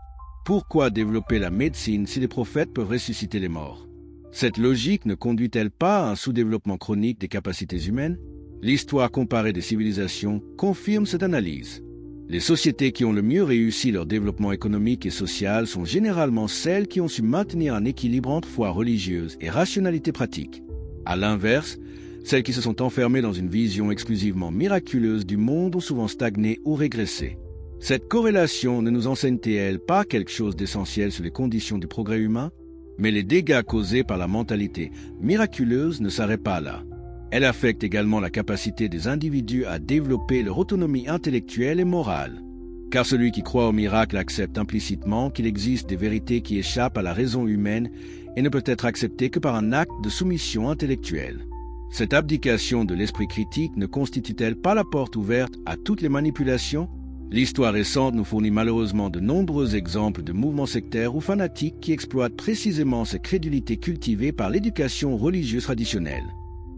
Pourquoi développer la médecine si les prophètes peuvent ressusciter les morts? Cette logique ne conduit-elle pas à un sous-développement chronique des capacités humaines? L'histoire comparée des civilisations confirme cette analyse. Les sociétés qui ont le mieux réussi leur développement économique et social sont généralement celles qui ont su maintenir un équilibre entre foi religieuse et rationalité pratique. À l'inverse, celles qui se sont enfermées dans une vision exclusivement miraculeuse du monde ont souvent stagné ou régressé. Cette corrélation ne nous enseigne-t-elle pas quelque chose d'essentiel sur les conditions du progrès humain? Mais les dégâts causés par la mentalité miraculeuse ne s'arrêtent pas là. Elle affecte également la capacité des individus à développer leur autonomie intellectuelle et morale. Car celui qui croit au miracle accepte implicitement qu'il existe des vérités qui échappent à la raison humaine et ne peut être accepté que par un acte de soumission intellectuelle. Cette abdication de l'esprit critique ne constitue-t-elle pas la porte ouverte à toutes les manipulations? L'histoire récente nous fournit malheureusement de nombreux exemples de mouvements sectaires ou fanatiques qui exploitent précisément cette crédulité cultivée par l'éducation religieuse traditionnelle.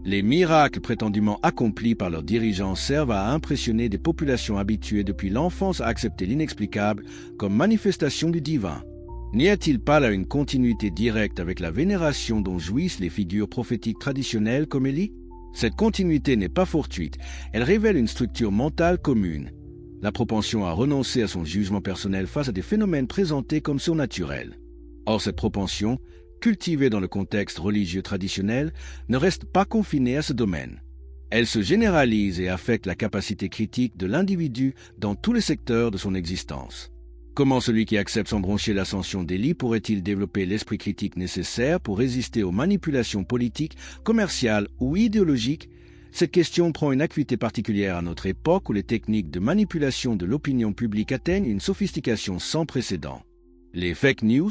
Les miracles prétendument accomplis par leurs dirigeants servent à impressionner des populations habituées depuis l'enfance à accepter l'inexplicable comme manifestation du divin. N'y a-t-il pas là une continuité directe avec la vénération dont jouissent les figures prophétiques traditionnelles comme Élie? Cette continuité n'est pas fortuite, elle révèle une structure mentale commune. La propension à renoncer à son jugement personnel face à des phénomènes présentés comme surnaturels. Or, cette propension, cultivée dans le contexte religieux traditionnel, ne reste pas confinée à ce domaine. Elle se généralise et affecte la capacité critique de l'individu dans tous les secteurs de son existence. Comment celui qui accepte sans broncher l'ascension d'Élie pourrait-il développer l'esprit critique nécessaire pour résister aux manipulations politiques, commerciales ou idéologiques? Cette question prend une acuité particulière à notre époque où les techniques de manipulation de l'opinion publique atteignent une sophistication sans précédent. Les fake news,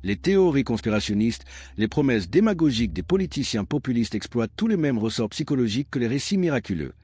les théories conspirationnistes, les promesses démagogiques des politiciens populistes exploitent tous les mêmes ressorts psychologiques que les récits miraculeux.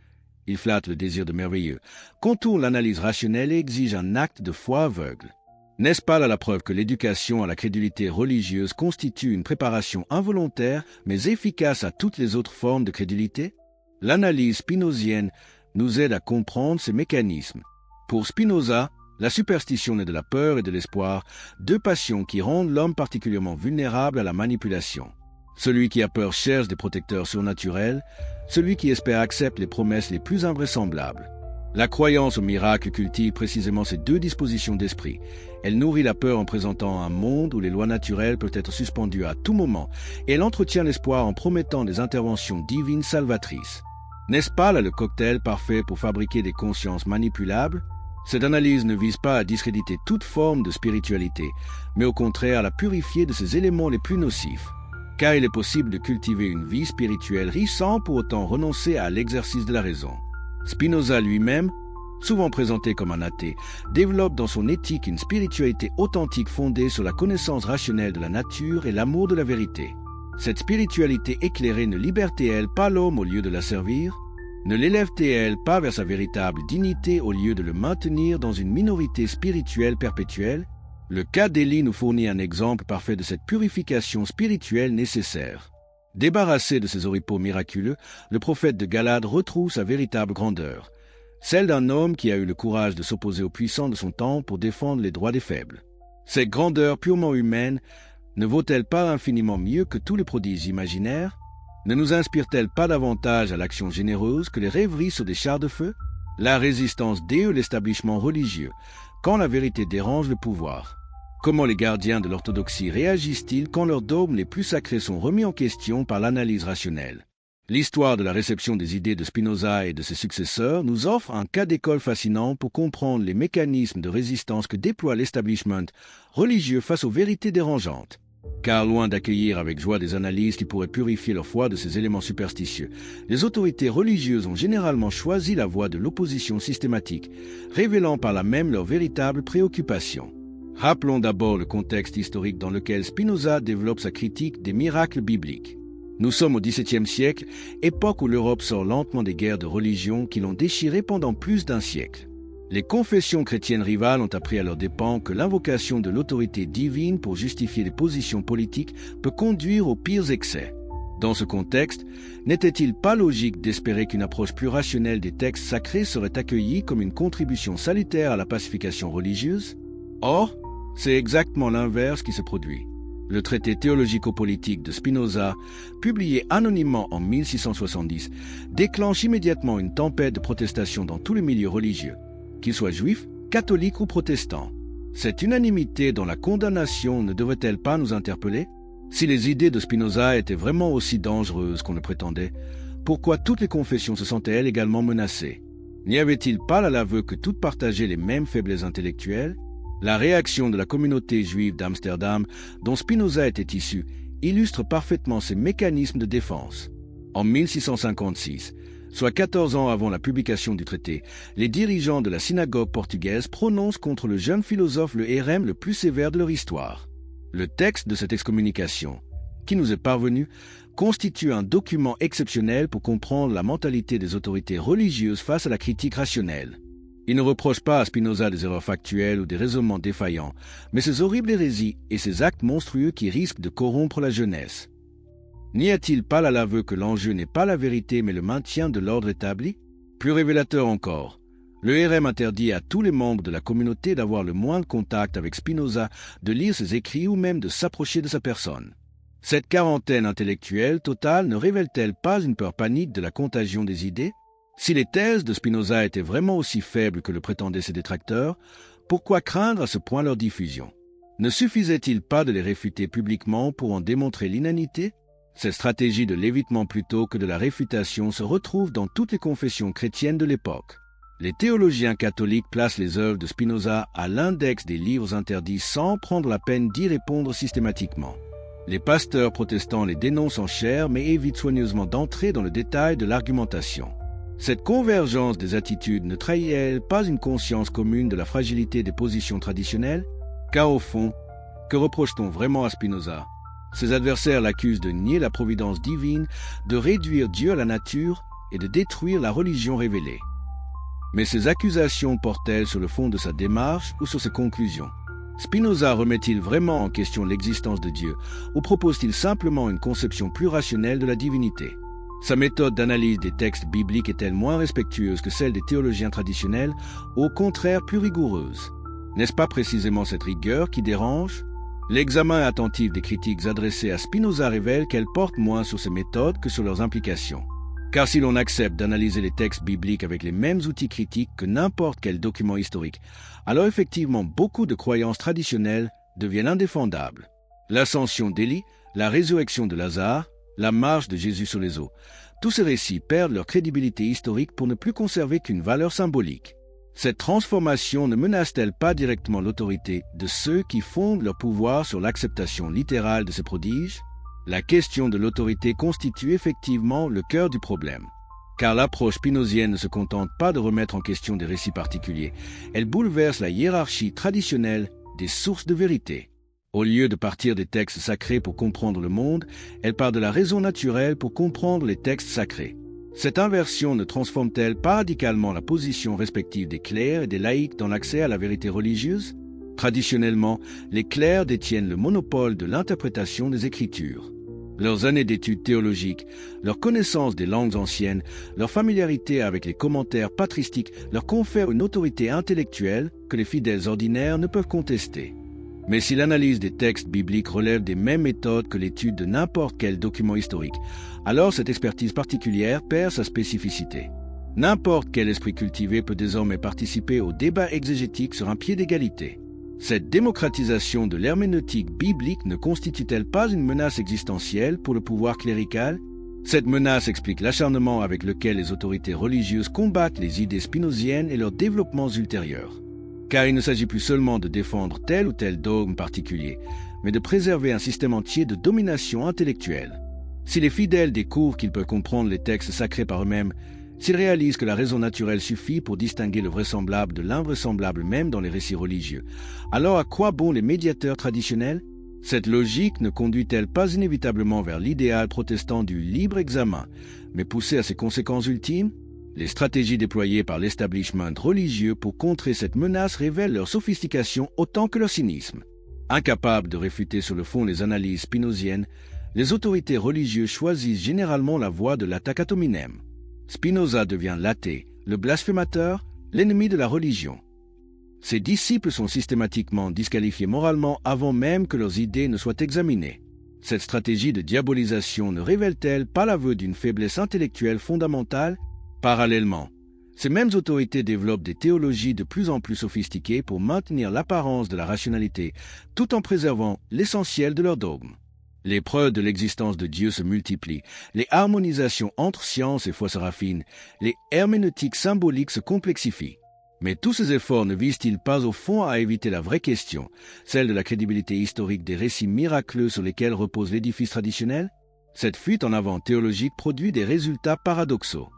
Ils flattent le désir de merveilleux, contournent l'analyse rationnelle et exigent un acte de foi aveugle. N'est-ce pas là la preuve que l'éducation à la crédulité religieuse constitue une préparation involontaire mais efficace à toutes les autres formes de crédulité? L'analyse spinozienne nous aide à comprendre ces mécanismes. Pour Spinoza, la superstition naît de la peur et de l'espoir, deux passions qui rendent l'homme particulièrement vulnérable à la manipulation. Celui qui a peur cherche des protecteurs surnaturels, celui qui espère accepte les promesses les plus invraisemblables. La croyance au miracle cultive précisément ces deux dispositions d'esprit. Elle nourrit la peur en présentant un monde où les lois naturelles peuvent être suspendues à tout moment, et elle entretient l'espoir en promettant des interventions divines salvatrices. N'est-ce pas là le cocktail parfait pour fabriquer des consciences manipulables? Cette analyse ne vise pas à discréditer toute forme de spiritualité, mais au contraire à la purifier de ses éléments les plus nocifs. Car il est possible de cultiver une vie spirituelle riche sans pour autant renoncer à l'exercice de la raison. Spinoza lui-même, souvent présenté comme un athée, développe dans son éthique une spiritualité authentique fondée sur la connaissance rationnelle de la nature et l'amour de la vérité. Cette spiritualité éclairée ne libère-t-elle pas l'homme au lieu de l'asservir? Ne l'élève-t-elle pas vers sa véritable dignité au lieu de le maintenir dans une minorité spirituelle perpétuelle? Le cas d'Élie nous fournit un exemple parfait de cette purification spirituelle nécessaire. Débarrassé de ses oripeaux miraculeux, le prophète de Galade retrouve sa véritable grandeur, celle d'un homme qui a eu le courage de s'opposer aux puissants de son temps pour défendre les droits des faibles. Cette grandeur purement humaine ne vaut-elle pas infiniment mieux que tous les prodiges imaginaires? Ne nous inspire-t-elle pas davantage à l'action généreuse que les rêveries sur des chars de feu? La résistance déhue l'établissement religieux, quand la vérité dérange le pouvoir. Comment les gardiens de l'orthodoxie réagissent-ils quand leurs dogmes les plus sacrés sont remis en question par l'analyse rationnelle? L'histoire de la réception des idées de Spinoza et de ses successeurs nous offre un cas d'école fascinant pour comprendre les mécanismes de résistance que déploie l'establishment religieux face aux vérités dérangeantes. Car loin d'accueillir avec joie des analyses qui pourraient purifier leur foi de ces éléments superstitieux, les autorités religieuses ont généralement choisi la voie de l'opposition systématique, révélant par là même leur véritable préoccupation. Rappelons d'abord le contexte historique dans lequel Spinoza développe sa critique des miracles bibliques. Nous sommes au XVIIe siècle, époque où l'Europe sort lentement des guerres de religion qui l'ont déchirée pendant plus d'un siècle. Les confessions chrétiennes rivales ont appris à leurs dépens que l'invocation de l'autorité divine pour justifier les positions politiques peut conduire aux pires excès. Dans ce contexte, n'était-il pas logique d'espérer qu'une approche plus rationnelle des textes sacrés serait accueillie comme une contribution salutaire à la pacification religieuse? Or, c'est exactement l'inverse qui se produit. Le traité théologico-politique de Spinoza, publié anonymement en 1670, déclenche immédiatement une tempête de protestation dans tous les milieux religieux, qu'ils soient juifs, catholiques ou protestants. Cette unanimité dans la condamnation ne devrait-elle pas nous interpeller? Si les idées de Spinoza étaient vraiment aussi dangereuses qu'on le prétendait, pourquoi toutes les confessions se sentaient-elles également menacées? N'y avait-il pas à l'aveu que toutes partageaient les mêmes faiblesses intellectuelles? La réaction de la communauté juive d'Amsterdam, dont Spinoza était issu, illustre parfaitement ces mécanismes de défense. En 1656, soit 14 ans avant la publication du traité, les dirigeants de la synagogue portugaise prononcent contre le jeune philosophe le hérem le plus sévère de leur histoire. Le texte de cette excommunication, qui nous est parvenu, constitue un document exceptionnel pour comprendre la mentalité des autorités religieuses face à la critique rationnelle. Il ne reproche pas à Spinoza des erreurs factuelles ou des raisonnements défaillants, mais ses horribles hérésies et ses actes monstrueux qui risquent de corrompre la jeunesse. N'y a-t-il pas là l'aveu que l'enjeu n'est pas la vérité mais le maintien de l'ordre établi? Plus révélateur encore, le RM interdit à tous les membres de la communauté d'avoir le moindre contact avec Spinoza, de lire ses écrits ou même de s'approcher de sa personne. Cette quarantaine intellectuelle totale ne révèle-t-elle pas une peur panique de la contagion des idées? Si les thèses de Spinoza étaient vraiment aussi faibles que le prétendaient ses détracteurs, pourquoi craindre à ce point leur diffusion? Ne suffisait-il pas de les réfuter publiquement pour en démontrer l'inanité? Cette stratégie de l'évitement plutôt que de la réfutation se retrouve dans toutes les confessions chrétiennes de l'époque. Les théologiens catholiques placent les œuvres de Spinoza à l'index des livres interdits sans prendre la peine d'y répondre systématiquement. Les pasteurs protestants les dénoncent en chair mais évitent soigneusement d'entrer dans le détail de l'argumentation. Cette convergence des attitudes ne trahit-elle pas une conscience commune de la fragilité des positions traditionnelles? Car au fond, que reproche-t-on vraiment à Spinoza? Ses adversaires l'accusent de nier la providence divine, de réduire Dieu à la nature et de détruire la religion révélée. Mais ces accusations portent-elles sur le fond de sa démarche ou sur ses conclusions? Spinoza remet-il vraiment en question l'existence de Dieu ou propose-t-il simplement une conception plus rationnelle de la divinité? Sa méthode d'analyse des textes bibliques est-elle moins respectueuse que celle des théologiens traditionnels, ou au contraire plus rigoureuse? N'est-ce pas précisément cette rigueur qui dérange? L'examen attentif des critiques adressées à Spinoza révèle qu'elles portent moins sur ses méthodes que sur leurs implications. Car si l'on accepte d'analyser les textes bibliques avec les mêmes outils critiques que n'importe quel document historique, alors effectivement beaucoup de croyances traditionnelles deviennent indéfendables. L'ascension d'Élie, la résurrection de Lazare, la marche de Jésus sur les eaux. Tous ces récits perdent leur crédibilité historique pour ne plus conserver qu'une valeur symbolique. Cette transformation ne menace-t-elle pas directement l'autorité de ceux qui fondent leur pouvoir sur l'acceptation littérale de ces prodiges? La question de l'autorité constitue effectivement le cœur du problème. Car l'approche spinozienne ne se contente pas de remettre en question des récits particuliers, elle bouleverse la hiérarchie traditionnelle des sources de vérité. Au lieu de partir des textes sacrés pour comprendre le monde, elle part de la raison naturelle pour comprendre les textes sacrés. Cette inversion ne transforme-t-elle pas radicalement la position respective des clercs et des laïcs dans l'accès à la vérité religieuse? Traditionnellement, les clercs détiennent le monopole de l'interprétation des Écritures. Leurs années d'études théologiques, leur connaissance des langues anciennes, leur familiarité avec les commentaires patristiques leur confèrent une autorité intellectuelle que les fidèles ordinaires ne peuvent contester. Mais si l'analyse des textes bibliques relève des mêmes méthodes que l'étude de n'importe quel document historique, alors cette expertise particulière perd sa spécificité. N'importe quel esprit cultivé peut désormais participer au débat exégétique sur un pied d'égalité. Cette démocratisation de l'herméneutique biblique ne constitue-t-elle pas une menace existentielle pour le pouvoir clérical? Cette menace explique l'acharnement avec lequel les autorités religieuses combattent les idées spinoziennes et leurs développements ultérieurs. Car il ne s'agit plus seulement de défendre tel ou tel dogme particulier, mais de préserver un système entier de domination intellectuelle. Si les fidèles découvrent qu'ils peuvent comprendre les textes sacrés par eux-mêmes, s'ils réalisent que la raison naturelle suffit pour distinguer le vraisemblable de l'invraisemblable même dans les récits religieux, alors à quoi bon les médiateurs traditionnels? Cette logique ne conduit-elle pas inévitablement vers l'idéal protestant du libre examen, mais poussée à ses conséquences ultimes? Les stratégies déployées par l'establishment religieux pour contrer cette menace révèlent leur sophistication autant que leur cynisme. Incapables de réfuter sur le fond les analyses spinoziennes, les autorités religieuses choisissent généralement la voie de l'attaque ad hominem. Spinoza devient l'athée, le blasphémateur, l'ennemi de la religion. Ses disciples sont systématiquement disqualifiés moralement avant même que leurs idées ne soient examinées. Cette stratégie de diabolisation ne révèle-t-elle pas l'aveu d'une faiblesse intellectuelle fondamentale? Parallèlement, ces mêmes autorités développent des théologies de plus en plus sophistiquées pour maintenir l'apparence de la rationalité, tout en préservant l'essentiel de leur dogme. Les preuves de l'existence de Dieu se multiplient, les harmonisations entre science et foi se raffinent, les herméneutiques symboliques se complexifient. Mais tous ces efforts ne visent-ils pas au fond à éviter la vraie question, celle de la crédibilité historique des récits miraculeux sur lesquels repose l'édifice traditionnel? Cette fuite en avant théologique produit des résultats paradoxaux.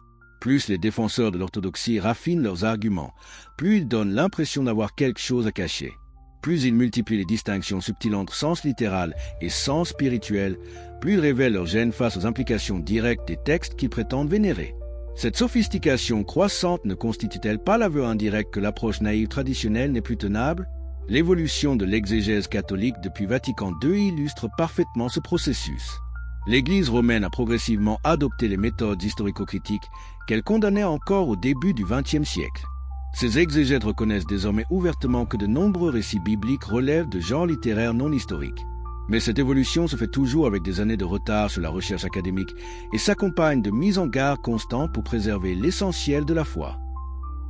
Plus les défenseurs de l'orthodoxie raffinent leurs arguments, plus ils donnent l'impression d'avoir quelque chose à cacher. Plus ils multiplient les distinctions subtiles entre sens littéral et sens spirituel, plus ils révèlent leur gêne face aux implications directes des textes qu'ils prétendent vénérer. Cette sophistication croissante ne constitue-t-elle pas l'aveu indirect que l'approche naïve traditionnelle n'est plus tenable? L'évolution de l'exégèse catholique depuis Vatican II illustre parfaitement ce processus. L'Église romaine a progressivement adopté les méthodes historico-critiques qu'elle condamnait encore au début du XXe siècle. Ces exégètes reconnaissent désormais ouvertement que de nombreux récits bibliques relèvent de genres littéraires non historiques. Mais cette évolution se fait toujours avec des années de retard sur la recherche académique et s'accompagne de mises en garde constantes pour préserver l'essentiel de la foi.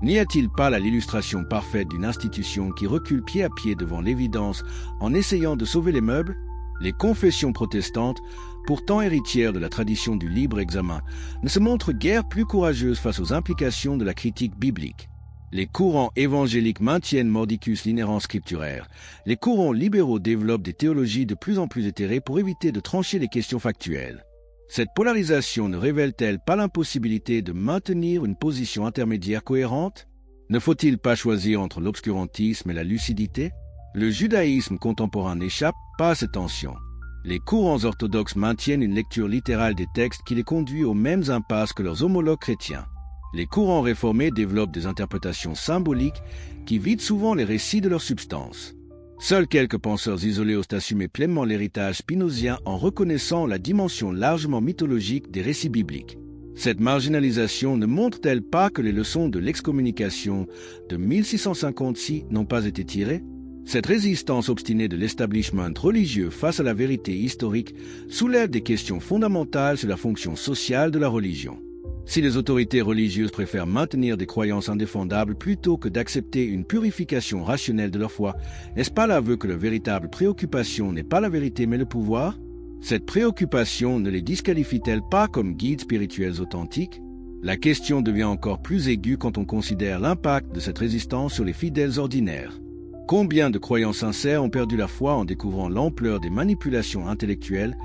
N'y a-t-il pas là l'illustration parfaite d'une institution qui recule pied à pied devant l'évidence en essayant de sauver les meubles? Les confessions protestantes, pourtant héritières de la tradition du libre examen, ne se montrent guère plus courageuses face aux implications de la critique biblique. Les courants évangéliques maintiennent mordicus l'inhérence scripturaire. Les courants libéraux développent des théologies de plus en plus éthérées pour éviter de trancher les questions factuelles. Cette polarisation ne révèle-t-elle pas l'impossibilité de maintenir une position intermédiaire cohérente? Ne faut-il pas choisir entre l'obscurantisme et la lucidité? Le judaïsme contemporain n'échappe pas à ces tensions. Les courants orthodoxes maintiennent une lecture littérale des textes qui les conduit aux mêmes impasses que leurs homologues chrétiens. Les courants réformés développent des interprétations symboliques qui vident souvent les récits de leur substance. Seuls quelques penseurs isolés osent assumer pleinement l'héritage spinozien en reconnaissant la dimension largement mythologique des récits bibliques. Cette marginalisation ne montre-t-elle pas que les leçons de l'excommunication de 1656 n'ont pas été tirées? Cette résistance obstinée de l'establishment religieux face à la vérité historique soulève des questions fondamentales sur la fonction sociale de la religion. Si les autorités religieuses préfèrent maintenir des croyances indéfendables plutôt que d'accepter une purification rationnelle de leur foi, n'est-ce pas l'aveu que leur véritable préoccupation n'est pas la vérité mais le pouvoir? Cette préoccupation ne les disqualifie-t-elle pas comme guides spirituels authentiques? La question devient encore plus aiguë quand on considère l'impact de cette résistance sur les fidèles ordinaires. Combien de croyants sincères ont perdu la foi en découvrant l'ampleur des manipulations intellectuelles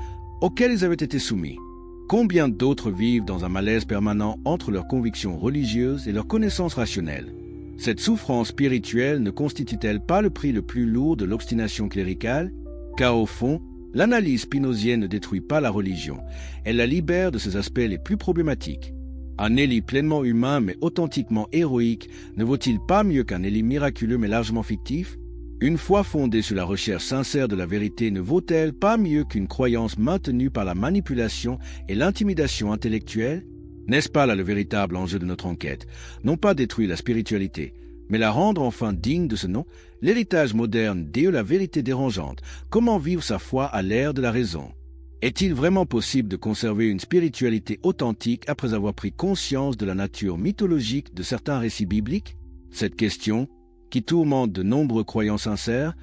auxquelles ils avaient été soumis? Combien d'autres vivent dans un malaise permanent entre leurs convictions religieuses et leurs connaissances rationnelles? Cette souffrance spirituelle ne constitue-t-elle pas le prix le plus lourd de l'obstination cléricale? Car au fond, l'analyse spinozienne ne détruit pas la religion, elle la libère de ses aspects les plus problématiques. Un Élie pleinement humain mais authentiquement héroïque ne vaut-il pas mieux qu'un Élie miraculeux mais largement fictif? Une foi fondée sur la recherche sincère de la vérité ne vaut-elle pas mieux qu'une croyance maintenue par la manipulation et l'intimidation intellectuelle? N'est-ce pas là le véritable enjeu de notre enquête? Non pas détruire la spiritualité, mais la rendre enfin digne de ce nom, l'héritage moderne de la vérité dérangeante. Comment vivre sa foi à l'ère de la raison? Est-il vraiment possible de conserver une spiritualité authentique après avoir pris conscience de la nature mythologique de certains récits bibliques? Cette question, qui tourmente de nombreux croyants sincères,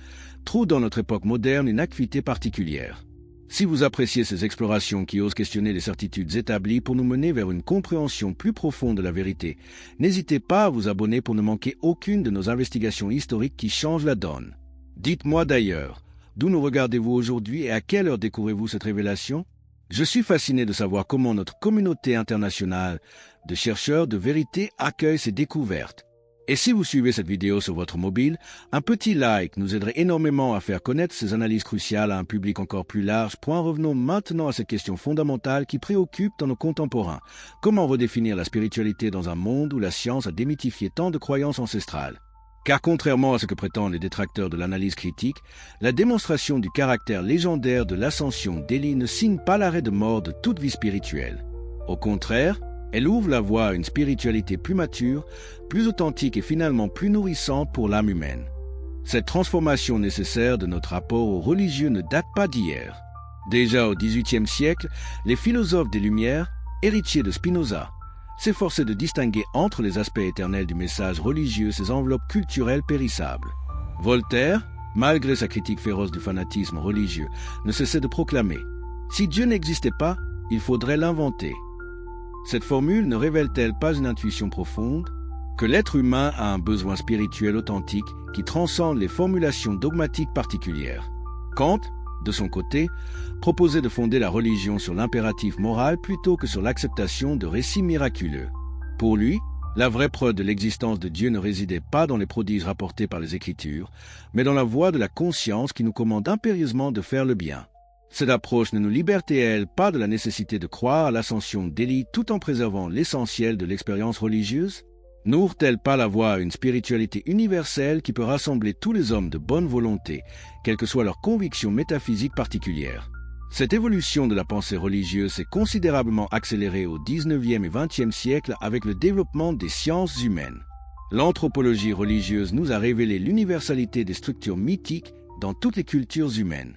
trouve dans notre époque moderne une acuité particulière. Si vous appréciez ces explorations qui osent questionner les certitudes établies pour nous mener vers une compréhension plus profonde de la vérité, n'hésitez pas à vous abonner pour ne manquer aucune de nos investigations historiques qui changent la donne. Dites-moi d'ailleurs, d'où nous regardez-vous aujourd'hui et à quelle heure découvrez-vous cette révélation? Je suis fasciné de savoir comment notre communauté internationale de chercheurs de vérité accueille ces découvertes. Et si vous suivez cette vidéo sur votre mobile, un petit like nous aiderait énormément à faire connaître ces analyses cruciales à un public encore plus large. Revenons maintenant à cette question fondamentale qui préoccupe dans nos contemporains. Comment redéfinir la spiritualité dans un monde où la science a démythifié tant de croyances ancestrales? Car contrairement à ce que prétendent les détracteurs de l'analyse critique, la démonstration du caractère légendaire de l'ascension d'Élie ne signe pas l'arrêt de mort de toute vie spirituelle. Au contraire, elle ouvre la voie à une spiritualité plus mature, plus authentique et finalement plus nourrissante pour l'âme humaine. Cette transformation nécessaire de notre rapport aux religieux ne date pas d'hier. Déjà au XVIIIe siècle, les philosophes des Lumières, héritiers de Spinoza, s'efforçaient de distinguer entre les aspects éternels du message religieux ces enveloppes culturelles périssables. Voltaire, malgré sa critique féroce du fanatisme religieux, ne cessait de proclamer « Si Dieu n'existait pas, il faudrait l'inventer ». Cette formule ne révèle-t-elle pas une intuition profonde? Que l'être humain a un besoin spirituel authentique qui transcende les formulations dogmatiques particulières. Kant, de son côté, proposait de fonder la religion sur l'impératif moral plutôt que sur l'acceptation de récits miraculeux. Pour lui, la vraie preuve de l'existence de Dieu ne résidait pas dans les prodiges rapportés par les Écritures, mais dans la voie de la conscience qui nous commande impérieusement de faire le bien. Cette approche ne nous libère-t-elle pas de la nécessité de croire à l'ascension d'Élie tout en préservant l'essentiel de l'expérience religieuse? N'ouvre-t-elle pas la voie à une spiritualité universelle qui peut rassembler tous les hommes de bonne volonté, quelles que soient leurs convictions métaphysiques particulières? Cette évolution de la pensée religieuse s'est considérablement accélérée au XIXe et XXe siècle avec le développement des sciences humaines. L'anthropologie religieuse nous a révélé l'universalité des structures mythiques dans toutes les cultures humaines.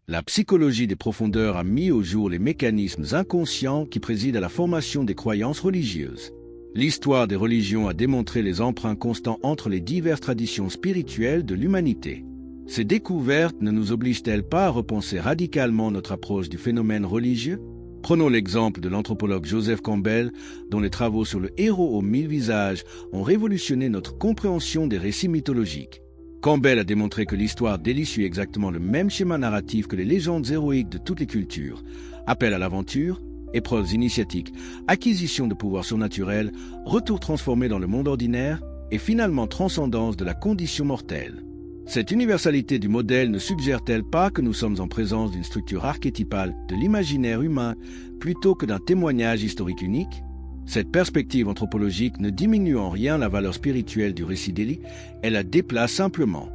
La psychologie des profondeurs a mis au jour les mécanismes inconscients qui président à la formation des croyances religieuses. L'histoire des religions a démontré les emprunts constants entre les diverses traditions spirituelles de l'humanité. Ces découvertes ne nous obligent-elles pas à repenser radicalement notre approche du phénomène religieux? Prenons l'exemple de l'anthropologue Joseph Campbell, dont les travaux sur le héros aux 1000 visages ont révolutionné notre compréhension des récits mythologiques. Campbell a démontré que l'histoire d'Élie suit exactement le même schéma narratif que les légendes héroïques de toutes les cultures. Appel à l'aventure, épreuves initiatiques, acquisition de pouvoirs surnaturels, retour transformé dans le monde ordinaire et finalement transcendance de la condition mortelle. Cette universalité du modèle ne suggère-t-elle pas que nous sommes en présence d'une structure archétypale de l'imaginaire humain plutôt que d'un témoignage historique unique? Cette perspective anthropologique ne diminue en rien la valeur spirituelle du récit d'Élie, elle la déplace simplement.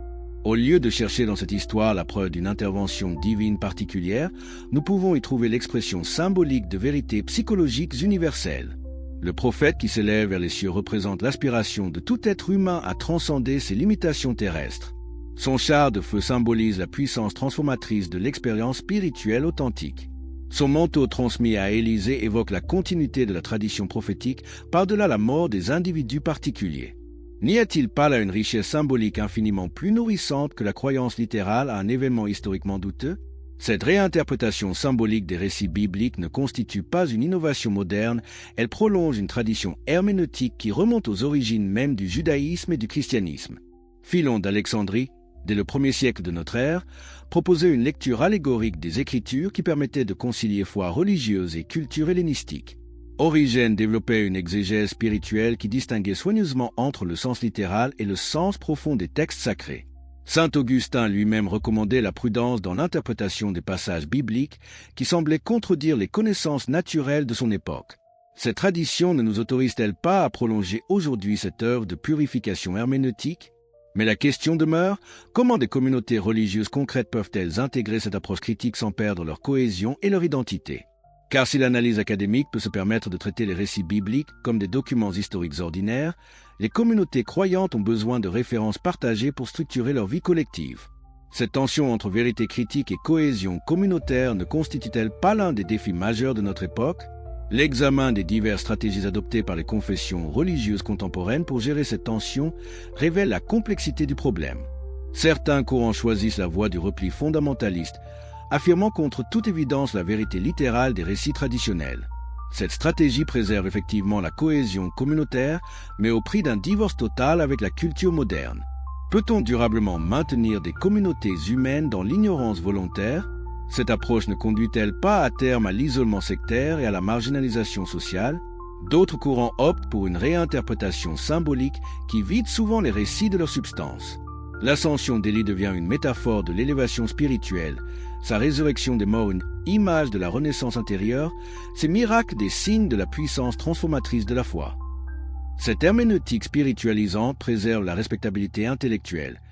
Au lieu de chercher dans cette histoire la preuve d'une intervention divine particulière, nous pouvons y trouver l'expression symbolique de vérités psychologiques universelles. Le prophète qui s'élève vers les cieux représente l'aspiration de tout être humain à transcender ses limitations terrestres. Son char de feu symbolise la puissance transformatrice de l'expérience spirituelle authentique. Son manteau transmis à Élisée évoque la continuité de la tradition prophétique par-delà la mort des individus particuliers. N'y a-t-il pas là une richesse symbolique infiniment plus nourrissante que la croyance littérale à un événement historiquement douteux? Cette réinterprétation symbolique des récits bibliques ne constitue pas une innovation moderne, elle prolonge une tradition herméneutique qui remonte aux origines mêmes du judaïsme et du christianisme. Philon d'Alexandrie, dès le 1er siècle de notre ère, proposait une lecture allégorique des Écritures qui permettait de concilier foi religieuse et culture hellénistique. Origène développait une exégèse spirituelle qui distinguait soigneusement entre le sens littéral et le sens profond des textes sacrés. Saint Augustin lui-même recommandait la prudence dans l'interprétation des passages bibliques qui semblaient contredire les connaissances naturelles de son époque. Cette tradition ne nous autorise-t-elle pas à prolonger aujourd'hui cette œuvre de purification herméneutique? Mais la question demeure, comment des communautés religieuses concrètes peuvent-elles intégrer cette approche critique sans perdre leur cohésion et leur identité? Car si l'analyse académique peut se permettre de traiter les récits bibliques comme des documents historiques ordinaires, les communautés croyantes ont besoin de références partagées pour structurer leur vie collective. Cette tension entre vérité critique et cohésion communautaire ne constitue-t-elle pas l'un des défis majeurs de notre époque? L'examen des diverses stratégies adoptées par les confessions religieuses contemporaines pour gérer cette tension révèle la complexité du problème. Certains courants choisissent la voie du repli fondamentaliste, affirmant contre toute évidence la vérité littérale des récits traditionnels. Cette stratégie préserve effectivement la cohésion communautaire, mais au prix d'un divorce total avec la culture moderne. Peut-on durablement maintenir des communautés humaines dans l'ignorance volontaire? Cette approche ne conduit-elle pas à terme à l'isolement sectaire et à la marginalisation sociale? D'autres courants optent pour une réinterprétation symbolique qui vide souvent les récits de leur substance. L'ascension d'Élie devient une métaphore de l'élévation spirituelle, sa résurrection des morts une image de la renaissance intérieure, ces miracles des signes de la puissance transformatrice de la foi. Cette herméneutique spiritualisante préserve la respectabilité intellectuelle,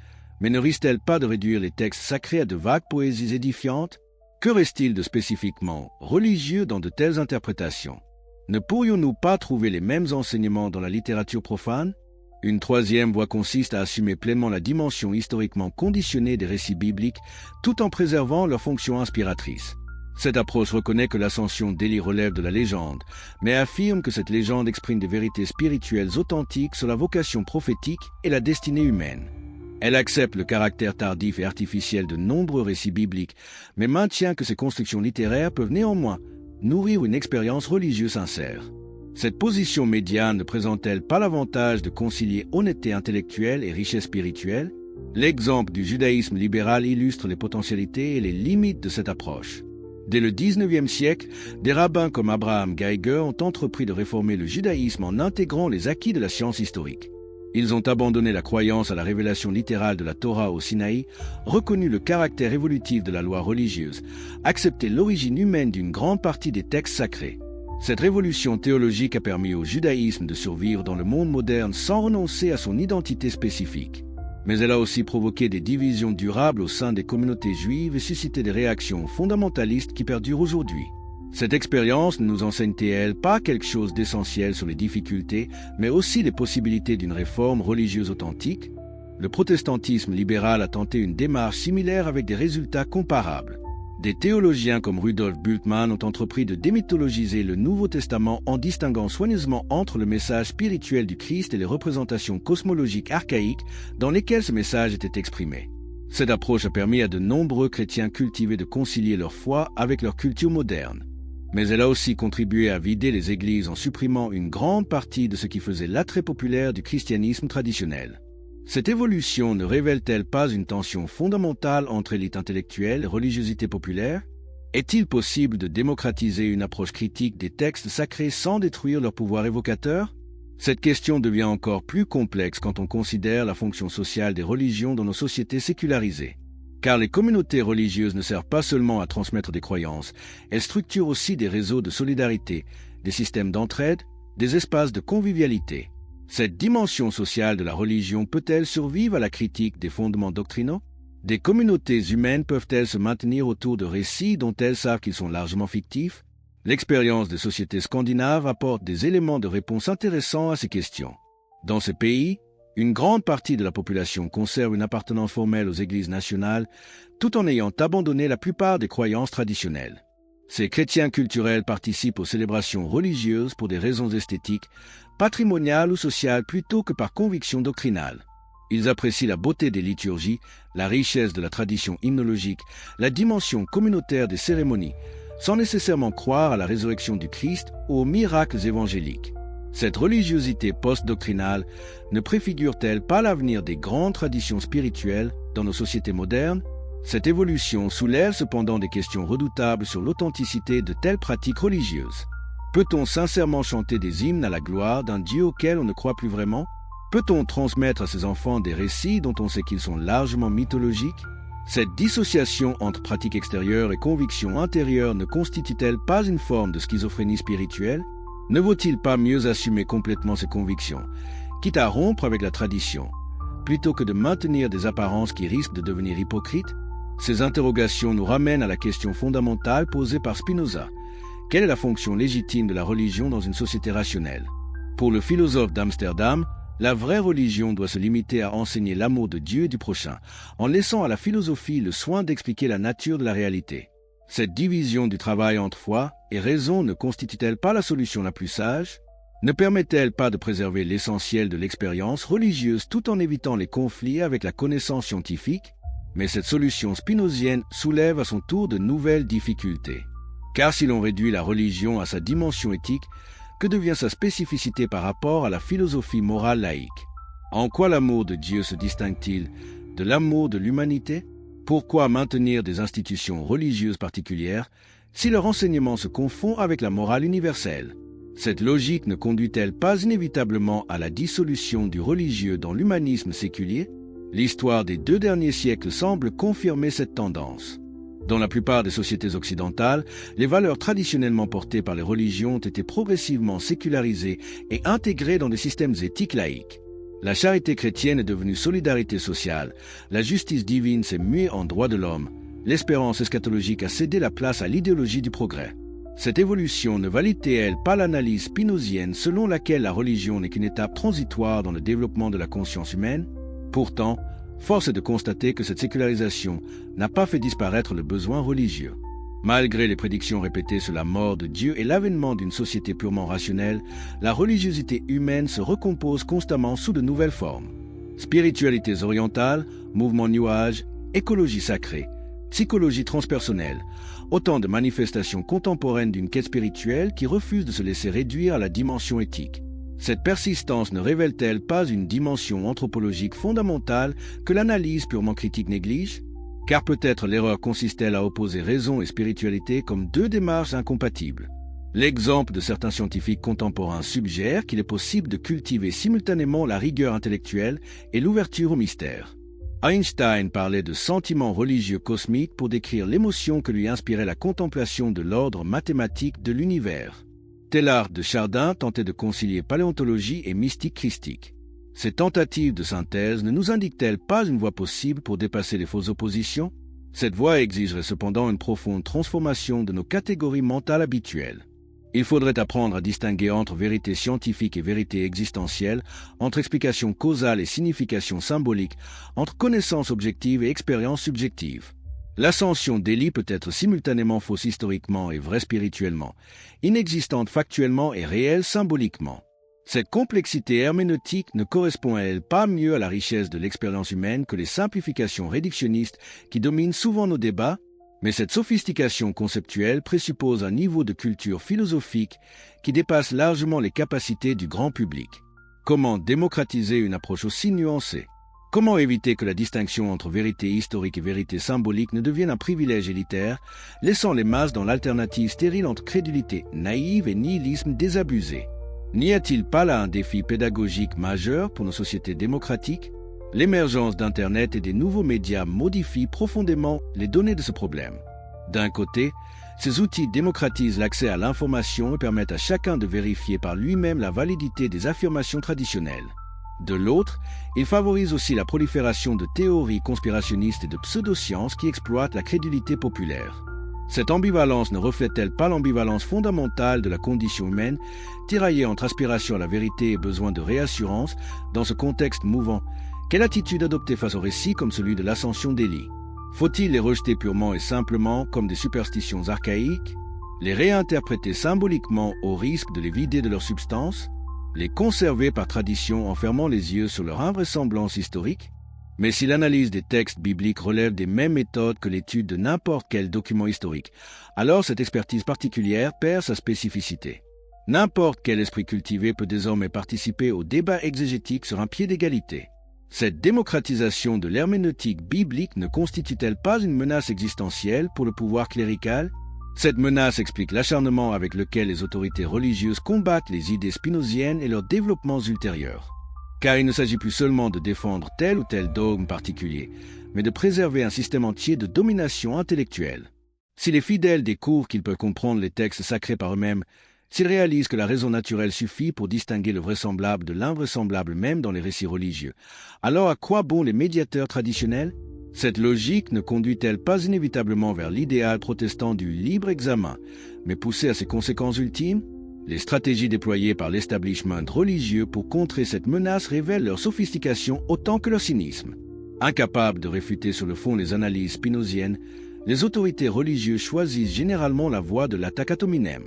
mais ne risque-t-elle pas de réduire les textes sacrés à de vagues poésies édifiantes? Que reste-t-il de spécifiquement religieux dans de telles interprétations? Ne pourrions-nous pas trouver les mêmes enseignements dans la littérature profane? Une troisième voie consiste à assumer pleinement la dimension historiquement conditionnée des récits bibliques tout en préservant leur fonction inspiratrice. Cette approche reconnaît que l'ascension d'Élie relève de la légende, mais affirme que cette légende exprime des vérités spirituelles authentiques sur la vocation prophétique et la destinée humaine. Elle accepte le caractère tardif et artificiel de nombreux récits bibliques, mais maintient que ces constructions littéraires peuvent néanmoins nourrir une expérience religieuse sincère. Cette position médiane ne présente-t-elle pas l'avantage de concilier honnêteté intellectuelle et richesse spirituelle? L'exemple du judaïsme libéral illustre les potentialités et les limites de cette approche. Dès le XIXe siècle, des rabbins comme Abraham Geiger ont entrepris de réformer le judaïsme en intégrant les acquis de la science historique. Ils ont abandonné la croyance à la révélation littérale de la Torah au Sinaï, reconnu le caractère évolutif de la loi religieuse, accepté l'origine humaine d'une grande partie des textes sacrés. Cette révolution théologique a permis au judaïsme de survivre dans le monde moderne sans renoncer à son identité spécifique. Mais elle a aussi provoqué des divisions durables au sein des communautés juives et suscité des réactions fondamentalistes qui perdurent aujourd'hui. Cette expérience ne nous enseigne-t-elle pas quelque chose d'essentiel sur les difficultés, mais aussi les possibilités d'une réforme religieuse authentique? Le protestantisme libéral a tenté une démarche similaire avec des résultats comparables. Des théologiens comme Rudolf Bultmann ont entrepris de démythologiser le Nouveau Testament en distinguant soigneusement entre le message spirituel du Christ et les représentations cosmologiques archaïques dans lesquelles ce message était exprimé. Cette approche a permis à de nombreux chrétiens cultivés de concilier leur foi avec leur culture moderne. Mais elle a aussi contribué à vider les églises en supprimant une grande partie de ce qui faisait l'attrait populaire du christianisme traditionnel. Cette évolution ne révèle-t-elle pas une tension fondamentale entre élite intellectuelle et religiosité populaire? Est-il possible de démocratiser une approche critique des textes sacrés sans détruire leur pouvoir évocateur? Cette question devient encore plus complexe quand on considère la fonction sociale des religions dans nos sociétés sécularisées. Car les communautés religieuses ne servent pas seulement à transmettre des croyances, elles structurent aussi des réseaux de solidarité, des systèmes d'entraide, des espaces de convivialité. Cette dimension sociale de la religion peut-elle survivre à la critique des fondements doctrinaux? Des communautés humaines peuvent-elles se maintenir autour de récits dont elles savent qu'ils sont largement fictifs? L'expérience des sociétés scandinaves apporte des éléments de réponse intéressants à ces questions. Dans ces pays, une grande partie de la population conserve une appartenance formelle aux églises nationales, tout en ayant abandonné la plupart des croyances traditionnelles. Ces chrétiens culturels participent aux célébrations religieuses pour des raisons esthétiques, patrimoniales ou sociales plutôt que par conviction doctrinale. Ils apprécient la beauté des liturgies, la richesse de la tradition hymnologique, la dimension communautaire des cérémonies, sans nécessairement croire à la résurrection du Christ ou aux miracles évangéliques. Cette religiosité post-doctrinale ne préfigure-t-elle pas l'avenir des grandes traditions spirituelles dans nos sociétés modernes? Cette évolution soulève cependant des questions redoutables sur l'authenticité de telles pratiques religieuses. Peut-on sincèrement chanter des hymnes à la gloire d'un Dieu auquel on ne croit plus vraiment? Peut-on transmettre à ses enfants des récits dont on sait qu'ils sont largement mythologiques? Cette dissociation entre pratique extérieure et conviction intérieure ne constitue-t-elle pas une forme de schizophrénie spirituelle? Ne vaut-il pas mieux assumer complètement ses convictions, quitte à rompre avec la tradition? plutôt que de maintenir des apparences qui risquent de devenir hypocrites? Ces interrogations nous ramènent à la question fondamentale posée par Spinoza. Quelle est la fonction légitime de la religion dans une société rationnelle? Pour le philosophe d'Amsterdam, la vraie religion doit se limiter à enseigner l'amour de Dieu et du prochain, en laissant à la philosophie le soin d'expliquer la nature de la réalité. Cette division du travail entre foi et raison ne constitue-t-elle pas la solution la plus sage? Ne permet-elle pas de préserver l'essentiel de l'expérience religieuse tout en évitant les conflits avec la connaissance scientifique? Mais cette solution spinozienne soulève à son tour de nouvelles difficultés. Car si l'on réduit la religion à sa dimension éthique, que devient sa spécificité par rapport à la philosophie morale laïque? En quoi l'amour de Dieu se distingue-t-il de l'amour de l'humanité? Pourquoi maintenir des institutions religieuses particulières si leur enseignement se confond avec la morale universelle? Cette logique ne conduit-elle pas inévitablement à la dissolution du religieux dans l'humanisme séculier? L'histoire des 2 derniers siècles semble confirmer cette tendance. Dans la plupart des sociétés occidentales, les valeurs traditionnellement portées par les religions ont été progressivement sécularisées et intégrées dans des systèmes éthiques laïques. La charité chrétienne est devenue solidarité sociale, la justice divine s'est muée en droit de l'homme, l'espérance eschatologique a cédé la place à l'idéologie du progrès. Cette évolution ne valide-t-elle pas l'analyse spinozienne selon laquelle la religion n'est qu'une étape transitoire dans le développement de la conscience humaine? Pourtant, force est de constater que cette sécularisation n'a pas fait disparaître le besoin religieux. Malgré les prédictions répétées sur la mort de Dieu et l'avènement d'une société purement rationnelle, la religiosité humaine se recompose constamment sous de nouvelles formes. Spiritualités orientales, mouvements New Age, écologie sacrée, psychologie transpersonnelle, autant de manifestations contemporaines d'une quête spirituelle qui refuse de se laisser réduire à la dimension éthique. Cette persistance ne révèle-t-elle pas une dimension anthropologique fondamentale que l'analyse purement critique néglige? Car peut-être l'erreur consiste-t-elle à opposer raison et spiritualité comme 2 démarches incompatibles. L'exemple de certains scientifiques contemporains suggère qu'il est possible de cultiver simultanément la rigueur intellectuelle et l'ouverture au mystère. Einstein parlait de sentiments religieux cosmiques pour décrire l'émotion que lui inspirait la contemplation de l'ordre mathématique de l'univers. Teilhard de Chardin tentait de concilier paléontologie et mystique christique. Ces tentatives de synthèse ne nous indiquent-elles pas une voie possible pour dépasser les fausses oppositions? Cette voie exigerait cependant une profonde transformation de nos catégories mentales habituelles. Il faudrait apprendre à distinguer entre vérité scientifique et vérité existentielle, entre explication causale et signification symbolique, entre connaissance objective et expérience subjective. L'ascension d'Élie peut être simultanément fausse historiquement et vraie spirituellement, inexistante factuellement et réelle symboliquement. Cette complexité herméneutique ne correspond-elle pas mieux à la richesse de l'expérience humaine que les simplifications réductionnistes qui dominent souvent nos débats? Mais cette sophistication conceptuelle présuppose un niveau de culture philosophique qui dépasse largement les capacités du grand public. Comment démocratiser une approche aussi nuancée? Comment éviter que la distinction entre vérité historique et vérité symbolique ne devienne un privilège élitaire, laissant les masses dans l'alternative stérile entre crédulité naïve et nihilisme désabusé? N'y a-t-il pas là un défi pédagogique majeur pour nos sociétés démocratiques? L'émergence d'Internet et des nouveaux médias modifie profondément les données de ce problème. D'un côté, ces outils démocratisent l'accès à l'information et permettent à chacun de vérifier par lui-même la validité des affirmations traditionnelles. De l'autre, ils favorisent aussi la prolifération de théories conspirationnistes et de pseudosciences qui exploitent la crédulité populaire. Cette ambivalence ne reflète-t-elle pas l'ambivalence fondamentale de la condition humaine, tiraillée entre aspiration à la vérité et besoin de réassurance dans ce contexte mouvant? Quelle attitude adopter face au récit comme celui de l'ascension d'Élie? Faut-il les rejeter purement et simplement comme des superstitions archaïques? Les réinterpréter symboliquement au risque de les vider de leur substance? Les conserver par tradition en fermant les yeux sur leur invraisemblance historique? Mais si l'analyse des textes bibliques relève des mêmes méthodes que l'étude de n'importe quel document historique, alors cette expertise particulière perd sa spécificité. N'importe quel esprit cultivé peut désormais participer au débat exégétique sur un pied d'égalité. Cette démocratisation de l'herméneutique biblique ne constitue-t-elle pas une menace existentielle pour le pouvoir clérical? Cette menace explique l'acharnement avec lequel les autorités religieuses combattent les idées spinoziennes et leurs développements ultérieurs. Car il ne s'agit plus seulement de défendre tel ou tel dogme particulier, mais de préserver un système entier de domination intellectuelle. Si les fidèles découvrent qu'ils peuvent comprendre les textes sacrés par eux-mêmes, S'ils réalisent que la raison naturelle suffit pour distinguer le vraisemblable de l'invraisemblable même dans les récits religieux, alors à quoi bon les médiateurs traditionnels? Cette logique ne conduit-elle pas inévitablement vers l'idéal protestant du libre examen, mais poussée à ses conséquences ultimes? Les stratégies déployées par l'establishment religieux pour contrer cette menace révèlent leur sophistication autant que leur cynisme. Incapables de réfuter sur le fond les analyses spinoziennes, les autorités religieuses choisissent généralement la voie de l'attaque ad hominem.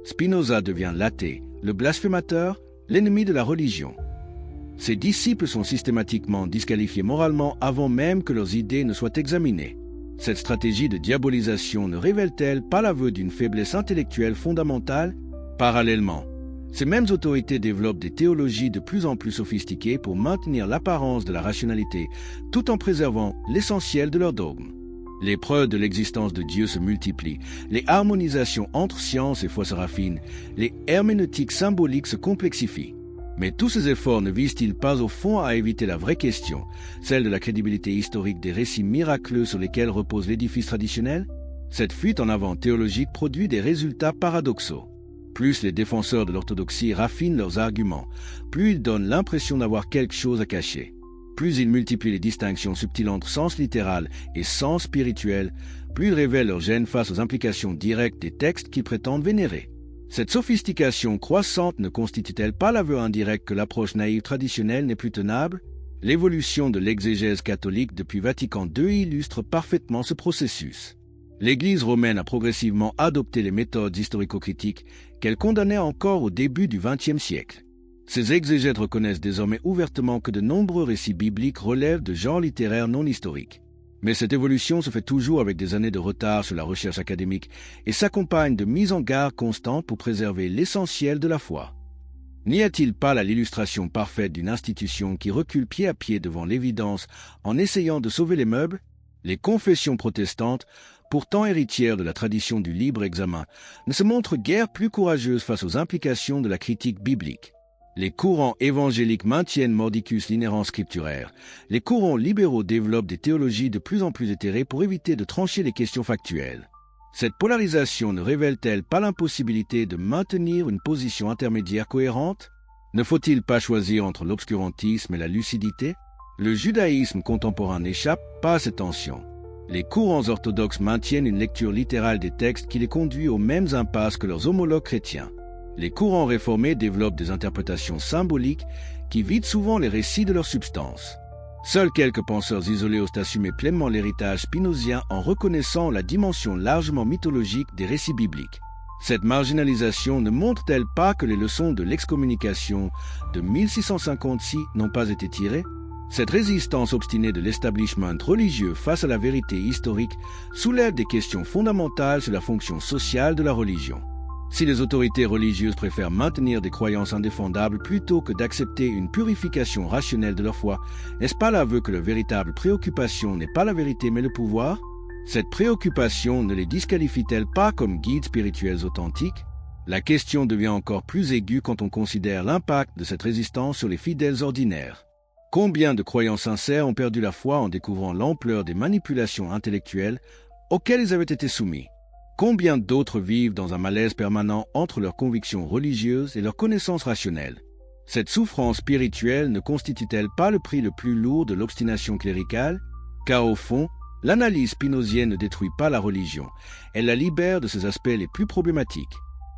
Spinoza devient l'athée, le blasphémateur, l'ennemi de la religion. Ses disciples sont systématiquement disqualifiés moralement avant même que leurs idées ne soient examinées. Cette stratégie de diabolisation ne révèle-t-elle pas l'aveu d'une faiblesse intellectuelle fondamentale? Parallèlement, ces mêmes autorités développent des théologies de plus en plus sophistiquées pour maintenir l'apparence de la rationalité, tout en préservant l'essentiel de leurs dogmes. Les preuves de l'existence de Dieu se multiplient, les harmonisations entre science et foi se raffinent, les herméneutiques symboliques se complexifient. Mais tous ces efforts ne visent-ils pas au fond à éviter la vraie question, celle de la crédibilité historique des récits miraculeux sur lesquels repose l'édifice traditionnel? Cette fuite en avant théologique produit des résultats paradoxaux. Plus les défenseurs de l'orthodoxie raffinent leurs arguments, plus ils donnent l'impression d'avoir quelque chose à cacher. Plus ils multiplient les distinctions subtiles entre sens littéral et sens spirituel, plus ils révèlent leur gêne face aux implications directes des textes qu'ils prétendent vénérer. Cette sophistication croissante ne constitue-t-elle pas l'aveu indirect que l'approche naïve traditionnelle n'est plus tenable? L'évolution de l'exégèse catholique depuis Vatican II illustre parfaitement ce processus. L'Église romaine a progressivement adopté les méthodes historico-critiques qu'elle condamnait encore au début du XXe siècle. Ces exégètes reconnaissent désormais ouvertement que de nombreux récits bibliques relèvent de genres littéraires non historiques. Mais cette évolution se fait toujours avec des années de retard sur la recherche académique et s'accompagne de mises en garde constantes pour préserver l'essentiel de la foi. N'y a-t-il pas là l'illustration parfaite d'une institution qui recule pied à pied devant l'évidence en essayant de sauver les meubles? Les confessions protestantes, pourtant héritières de la tradition du libre examen, ne se montrent guère plus courageuses face aux implications de la critique biblique. Les courants évangéliques maintiennent mordicus l'inhérence scripturaire. Les courants libéraux développent des théologies de plus en plus éthérées pour éviter de trancher les questions factuelles. Cette polarisation ne révèle-t-elle pas l'impossibilité de maintenir une position intermédiaire cohérente? Ne faut-il pas choisir entre l'obscurantisme et la lucidité? Le judaïsme contemporain n'échappe pas à cette tension. Les courants orthodoxes maintiennent une lecture littérale des textes qui les conduit aux mêmes impasses que leurs homologues chrétiens. Les courants réformés développent des interprétations symboliques qui vident souvent les récits de leur substance. Seuls quelques penseurs isolés osent assumer pleinement l'héritage spinozien en reconnaissant la dimension largement mythologique des récits bibliques. Cette marginalisation ne montre-t-elle pas que les leçons de l'excommunication de 1656 n'ont pas été tirées? Cette résistance obstinée de l'establishment religieux face à la vérité historique soulève des questions fondamentales sur la fonction sociale de la religion. Si les autorités religieuses préfèrent maintenir des croyances indéfendables plutôt que d'accepter une purification rationnelle de leur foi, n'est-ce pas l'aveu que leur véritable préoccupation n'est pas la vérité mais le pouvoir? Cette préoccupation ne les disqualifie-t-elle pas comme guides spirituels authentiques? La question devient encore plus aiguë quand on considère l'impact de cette résistance sur les fidèles ordinaires. Combien de croyants sincères ont perdu la foi en découvrant l'ampleur des manipulations intellectuelles auxquelles ils avaient été soumis? Combien d'autres vivent dans un malaise permanent entre leurs convictions religieuses et leurs connaissances rationnelles? Cette souffrance spirituelle ne constitue-t-elle pas le prix le plus lourd de l'obstination cléricale? Car au fond, l'analyse spinozienne ne détruit pas la religion, elle la libère de ses aspects les plus problématiques.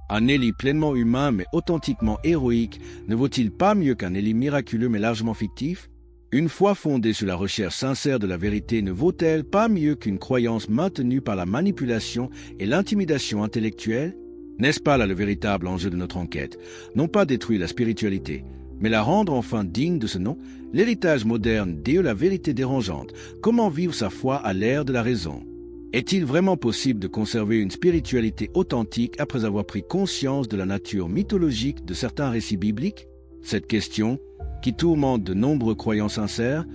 Un Élie pleinement humain mais authentiquement héroïque ne vaut-il pas mieux qu'un Élie miraculeux mais largement fictif? Une foi fondée sur la recherche sincère de la vérité ne vaut-elle pas mieux qu'une croyance maintenue par la manipulation et l'intimidation intellectuelle? N'est-ce pas là le véritable enjeu de notre enquête? Non pas détruire la spiritualité, mais la rendre enfin digne de ce nom, l'héritage moderne d'Élie, la vérité dérangeante. Comment vivre sa foi à l'ère de la raison? Est-il vraiment possible de conserver une spiritualité authentique après avoir pris conscience de la nature mythologique de certains récits bibliques? Cette question, qui tourmente de nombreux croyants sincères,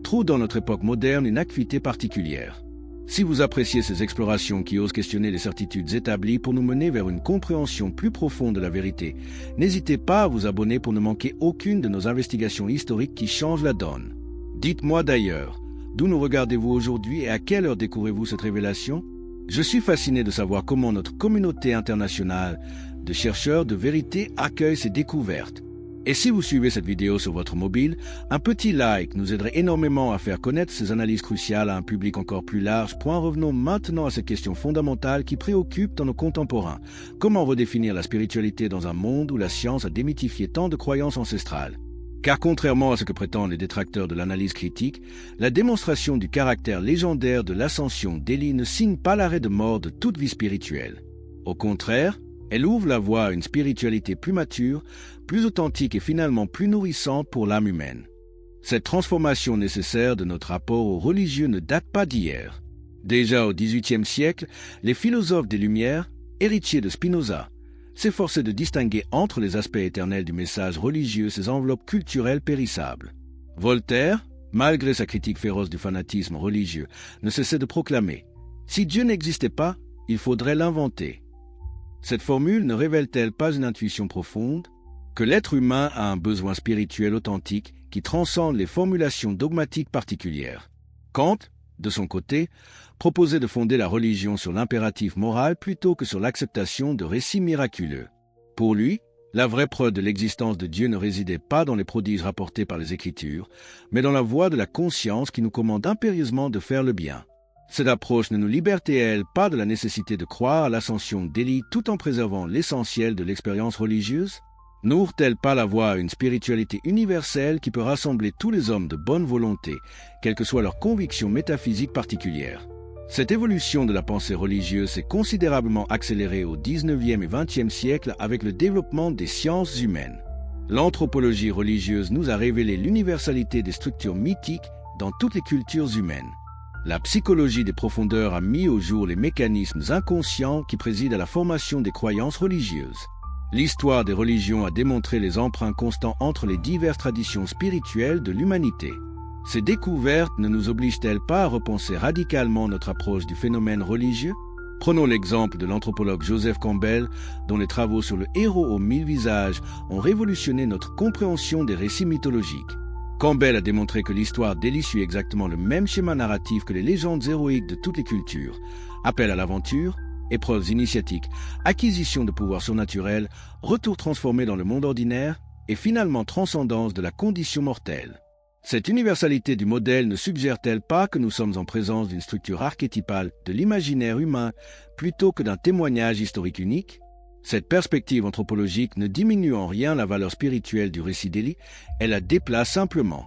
trouve dans notre époque moderne une acuité particulière. Si vous appréciez ces explorations qui osent questionner les certitudes établies pour nous mener vers une compréhension plus profonde de la vérité, n'hésitez pas à vous abonner pour ne manquer aucune de nos investigations historiques qui changent la donne. Dites-moi d'ailleurs, d'où nous regardez-vous aujourd'hui et à quelle heure découvrez-vous cette révélation? Je suis fasciné de savoir comment notre communauté internationale, de chercheurs de vérité accueille ces découvertes. Et si vous suivez cette vidéo sur votre mobile, un petit like nous aiderait énormément à faire connaître ces analyses cruciales à un public encore plus large. Revenons maintenant à ces questions fondamentales qui préoccupent dans nos contemporains. Comment redéfinir la spiritualité dans un monde où la science a démythifié tant de croyances ancestrales? Car contrairement à ce que prétendent les détracteurs de l'analyse critique, la démonstration du caractère légendaire de l'ascension d'Élie ne signe pas l'arrêt de mort de toute vie spirituelle. Au contraire, elle ouvre la voie à une spiritualité plus mature, plus authentique et finalement plus nourrissante pour l'âme humaine. Cette transformation nécessaire de notre rapport aux religieux ne date pas d'hier. Déjà au XVIIIe siècle, les philosophes des Lumières, héritiers de Spinoza, s'efforçaient de distinguer entre les aspects éternels du message religieux ces enveloppes culturelles périssables. Voltaire, malgré sa critique féroce du fanatisme religieux, ne cessait de proclamer « Si Dieu n'existait pas, il faudrait l'inventer ». Cette formule ne révèle-t-elle pas une intuition profonde que l'être humain a un besoin spirituel authentique qui transcende les formulations dogmatiques particulières? Kant, de son côté, proposait de fonder la religion sur l'impératif moral plutôt que sur l'acceptation de récits miraculeux. Pour lui, la vraie preuve de l'existence de Dieu ne résidait pas dans les prodiges rapportés par les Écritures, mais dans la voie de la conscience qui nous commande impérieusement de faire le bien. Cette approche ne nous libère-t-elle pas de la nécessité de croire à l'ascension d'Élie tout en préservant l'essentiel de l'expérience religieuse? N'ouvre-t-elle pas la voie à une spiritualité universelle qui peut rassembler tous les hommes de bonne volonté, quelles que soient leurs convictions métaphysiques particulières? Cette évolution de la pensée religieuse s'est considérablement accélérée au XIXe et XXe siècle avec le développement des sciences humaines. L'anthropologie religieuse nous a révélé l'universalité des structures mythiques dans toutes les cultures humaines. La psychologie des profondeurs a mis au jour les mécanismes inconscients qui président à la formation des croyances religieuses. L'histoire des religions a démontré les emprunts constants entre les diverses traditions spirituelles de l'humanité. Ces découvertes ne nous obligent-elles pas à repenser radicalement notre approche du phénomène religieux? Prenons l'exemple de l'anthropologue Joseph Campbell, dont les travaux sur le héros aux 1000 visages ont révolutionné notre compréhension des récits mythologiques. Campbell a démontré que l'histoire d'Élie suit exactement le même schéma narratif que les légendes héroïques de toutes les cultures. Appel à l'aventure, épreuves initiatiques, acquisition de pouvoirs surnaturels, retour transformé dans le monde ordinaire et finalement transcendance de la condition mortelle. Cette universalité du modèle ne suggère-t-elle pas que nous sommes en présence d'une structure archétypale de l'imaginaire humain plutôt que d'un témoignage historique unique? Cette perspective anthropologique ne diminue en rien la valeur spirituelle du récit d'Élie, elle la déplace simplement.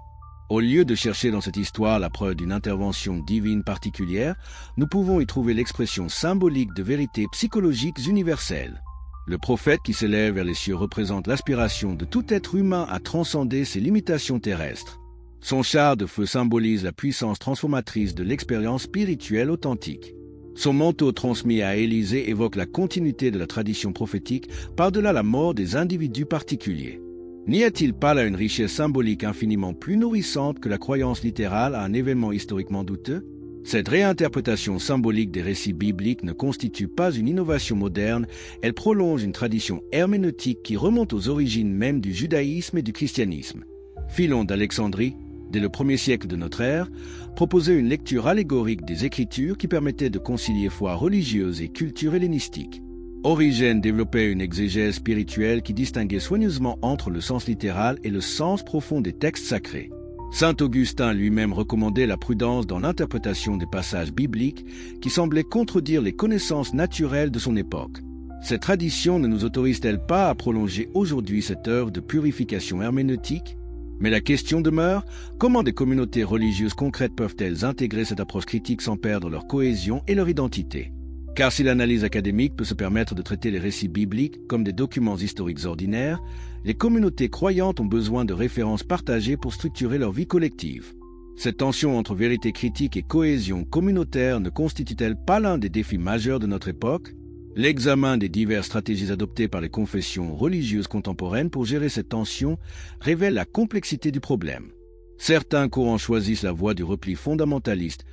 Au lieu de chercher dans cette histoire la preuve d'une intervention divine particulière, nous pouvons y trouver l'expression symbolique de vérités psychologiques universelles. Le prophète qui s'élève vers les cieux représente l'aspiration de tout être humain à transcender ses limitations terrestres. Son char de feu symbolise la puissance transformatrice de l'expérience spirituelle authentique. Son manteau transmis à Élisée évoque la continuité de la tradition prophétique par-delà la mort des individus particuliers. N'y a-t-il pas là une richesse symbolique infiniment plus nourrissante que la croyance littérale à un événement historiquement douteux? Cette réinterprétation symbolique des récits bibliques ne constitue pas une innovation moderne, elle prolonge une tradition herméneutique qui remonte aux origines même du judaïsme et du christianisme. Philon d'Alexandrie, dès le 1er siècle de notre ère, proposait une lecture allégorique des Écritures qui permettait de concilier foi religieuse et culture hellénistique. Origène développait une exégèse spirituelle qui distinguait soigneusement entre le sens littéral et le sens profond des textes sacrés. Saint Augustin lui-même recommandait la prudence dans l'interprétation des passages bibliques qui semblaient contredire les connaissances naturelles de son époque. Cette tradition ne nous autorise-t-elle pas à prolonger aujourd'hui cette œuvre de purification herméneutique? Mais la question demeure, comment des communautés religieuses concrètes peuvent-elles intégrer cette approche critique sans perdre leur cohésion et leur identité? Car si l'analyse académique peut se permettre de traiter les récits bibliques comme des documents historiques ordinaires, les communautés croyantes ont besoin de références partagées pour structurer leur vie collective. Cette tension entre vérité critique et cohésion communautaire ne constitue-t-elle pas l'un des défis majeurs de notre époque? L'examen des diverses stratégies adoptées par les confessions religieuses contemporaines pour gérer cette tension révèle la complexité du problème. Certains courants choisissent la voie du repli fondamentaliste,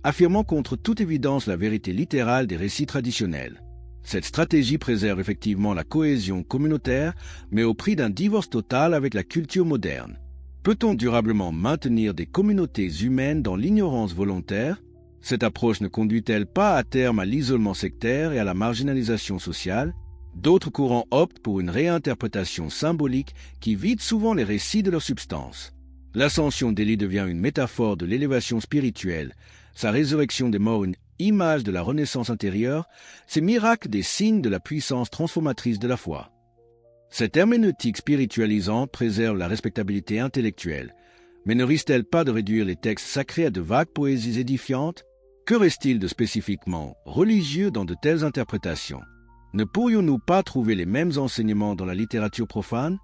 affirmant contre toute évidence la vérité littérale des récits traditionnels. Cette stratégie préserve effectivement la cohésion communautaire, mais au prix d'un divorce total avec la culture moderne. Peut-on durablement maintenir des communautés humaines dans l'ignorance volontaire? Cette approche ne conduit-elle pas à terme à l'isolement sectaire et à la marginalisation sociale? D'autres courants optent pour une réinterprétation symbolique qui vide souvent les récits de leur substance. L'ascension d'Élie devient une métaphore de l'élévation spirituelle, sa résurrection des morts une image de la renaissance intérieure, ces miracles des signes de la puissance transformatrice de la foi. Cette herméneutique spiritualisante préserve la respectabilité intellectuelle, mais ne risque-t-elle pas de réduire les textes sacrés à de vagues poésies édifiantes? Que reste-t-il de spécifiquement religieux dans de telles interprétations? Ne pourrions-nous pas trouver les mêmes enseignements dans la littérature profane?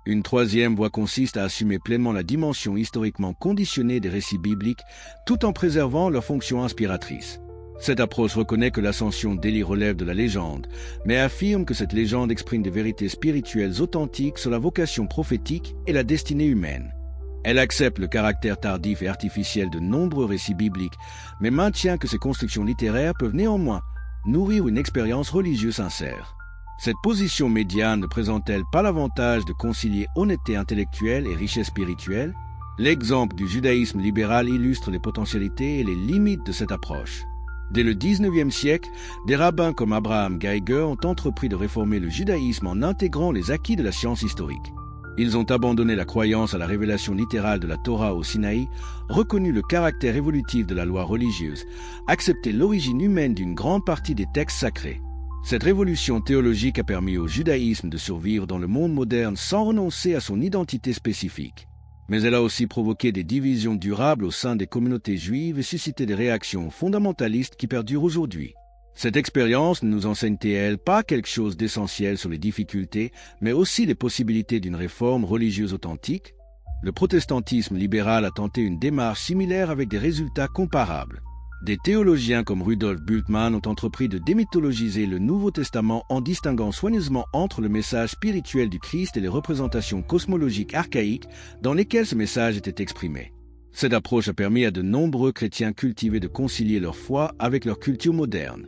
Une troisième voie consiste à assumer pleinement la dimension historiquement conditionnée des récits bibliques tout en préservant leur fonction inspiratrice. Cette approche reconnaît que l'ascension d'Élie relève de la légende, mais affirme que cette légende exprime des vérités spirituelles authentiques sur la vocation prophétique et la destinée humaine. Elle accepte le caractère tardif et artificiel de nombreux récits bibliques, mais maintient que ces constructions littéraires peuvent néanmoins nourrir une expérience religieuse sincère. Cette position médiane ne présente-t-elle pas l'avantage de concilier honnêteté intellectuelle et richesse spirituelle? L'exemple du judaïsme libéral illustre les potentialités et les limites de cette approche. Dès le XIXe siècle, des rabbins comme Abraham Geiger ont entrepris de réformer le judaïsme en intégrant les acquis de la science historique. Ils ont abandonné la croyance à la révélation littérale de la Torah au Sinaï, reconnu le caractère évolutif de la loi religieuse, accepté l'origine humaine d'une grande partie des textes sacrés. Cette révolution théologique a permis au judaïsme de survivre dans le monde moderne sans renoncer à son identité spécifique. Mais elle a aussi provoqué des divisions durables au sein des communautés juives et suscité des réactions fondamentalistes qui perdurent aujourd'hui. Cette expérience ne nous enseigne-t-elle pas quelque chose d'essentiel sur les difficultés, mais aussi les possibilités d'une réforme religieuse authentique? Le protestantisme libéral a tenté une démarche similaire avec des résultats comparables. Des théologiens comme Rudolf Bultmann ont entrepris de démythologiser le Nouveau Testament en distinguant soigneusement entre le message spirituel du Christ et les représentations cosmologiques archaïques dans lesquelles ce message était exprimé. Cette approche a permis à de nombreux chrétiens cultivés de concilier leur foi avec leur culture moderne.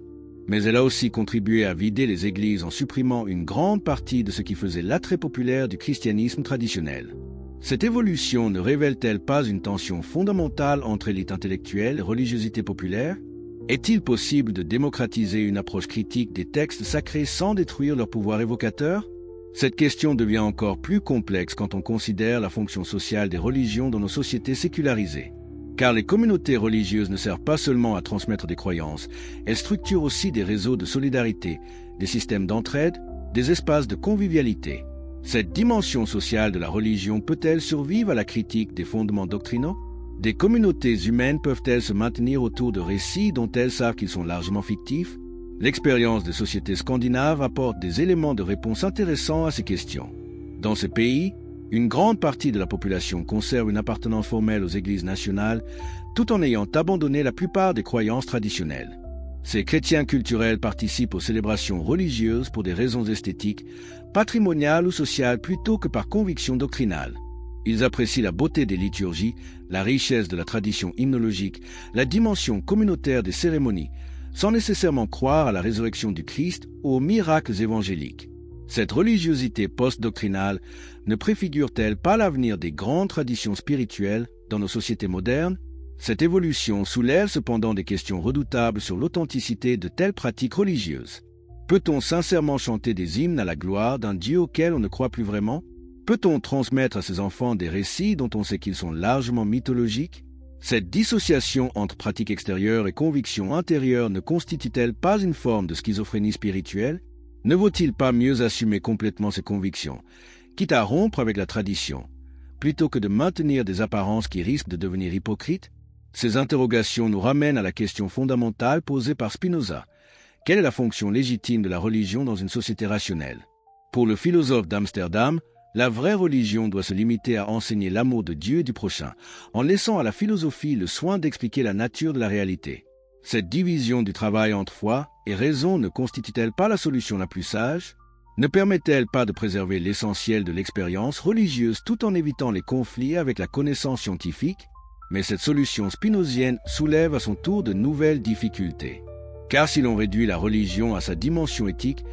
Mais elle a aussi contribué à vider les églises en supprimant une grande partie de ce qui faisait l'attrait populaire du christianisme traditionnel. Cette évolution ne révèle-t-elle pas une tension fondamentale entre élite intellectuelle et religiosité populaire? Est-il possible de démocratiser une approche critique des textes sacrés sans détruire leur pouvoir évocateur? Cette question devient encore plus complexe quand on considère la fonction sociale des religions dans nos sociétés sécularisées. Car les communautés religieuses ne servent pas seulement à transmettre des croyances, elles structurent aussi des réseaux de solidarité, des systèmes d'entraide, des espaces de convivialité. Cette dimension sociale de la religion peut-elle survivre à la critique des fondements doctrinaux? Des communautés humaines peuvent-elles se maintenir autour de récits dont elles savent qu'ils sont largement fictifs? L'expérience des sociétés scandinaves apporte des éléments de réponse intéressants à ces questions. Dans ces pays, une grande partie de la population conserve une appartenance formelle aux églises nationales, tout en ayant abandonné la plupart des croyances traditionnelles. Ces chrétiens culturels participent aux célébrations religieuses pour des raisons esthétiques, patrimoniales ou sociales plutôt que par conviction doctrinale. Ils apprécient la beauté des liturgies, la richesse de la tradition hymnologique, la dimension communautaire des cérémonies, sans nécessairement croire à la résurrection du Christ ou aux miracles évangéliques. Cette religiosité post-doctrinale ne préfigure-t-elle pas l'avenir des grandes traditions spirituelles dans nos sociétés modernes? Cette évolution soulève cependant des questions redoutables sur l'authenticité de telles pratiques religieuses. Peut-on sincèrement chanter des hymnes à la gloire d'un Dieu auquel on ne croit plus vraiment? Peut-on transmettre à ses enfants des récits dont on sait qu'ils sont largement mythologiques? Cette dissociation entre pratique extérieure et conviction intérieure ne constitue-t-elle pas une forme de schizophrénie spirituelle? Ne vaut-il pas mieux assumer complètement ses convictions, quitte à rompre avec la tradition, plutôt que de maintenir des apparences qui risquent de devenir hypocrites? Ces interrogations nous ramènent à la question fondamentale posée par Spinoza. Quelle est la fonction légitime de la religion dans une société rationnelle? Pour le philosophe d'Amsterdam, la vraie religion doit se limiter à enseigner l'amour de Dieu et du prochain, en laissant à la philosophie le soin d'expliquer la nature de la réalité. Cette division du travail entre foi et raison ne constitue-t-elle pas la solution la plus sage? Ne permet-elle pas de préserver l'essentiel de l'expérience religieuse tout en évitant les conflits avec la connaissance scientifique? Mais cette solution spinozienne soulève à son tour de nouvelles difficultés. Car si l'on réduit la religion à sa dimension éthique,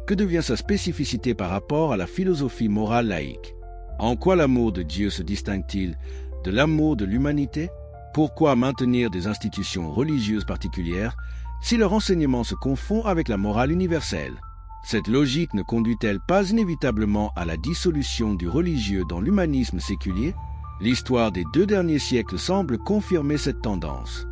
que devient sa spécificité par rapport à la philosophie morale laïque? En quoi l'amour de Dieu se distingue-t-il de l'amour de l'humanité? Pourquoi maintenir des institutions religieuses particulières si leur enseignement se confond avec la morale universelle? Cette logique ne conduit-elle pas inévitablement à la dissolution du religieux dans l'humanisme séculier? L'histoire des 2 derniers siècles semble confirmer cette tendance.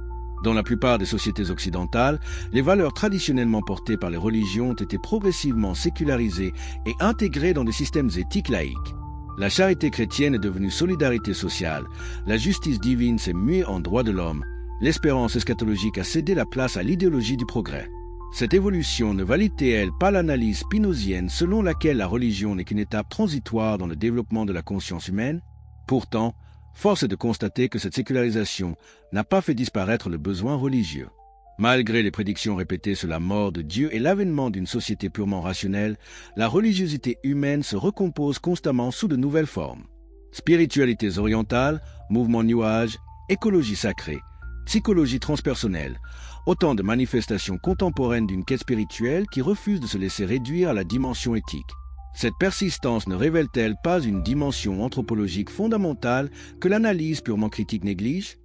Dans la plupart des sociétés occidentales, les valeurs traditionnellement portées par les religions ont été progressivement sécularisées et intégrées dans des systèmes éthiques laïques. La charité chrétienne est devenue solidarité sociale, la justice divine s'est muée en droit de l'homme, l'espérance eschatologique a cédé la place à l'idéologie du progrès. Cette évolution ne valide-t-elle pas l'analyse spinozienne selon laquelle la religion n'est qu'une étape transitoire dans le développement de la conscience humaine? Pourtant, force est de constater que cette sécularisation n'a pas fait disparaître le besoin religieux. Malgré les prédictions répétées sur la mort de Dieu et l'avènement d'une société purement rationnelle, la religiosité humaine se recompose constamment sous de nouvelles formes. Spiritualités orientales, mouvements New Age, écologie sacrée, psychologie transpersonnelle, autant de manifestations contemporaines d'une quête spirituelle qui refuse de se laisser réduire à la dimension éthique. Cette persistance ne révèle-t-elle pas une dimension anthropologique fondamentale que l'analyse purement critique néglige?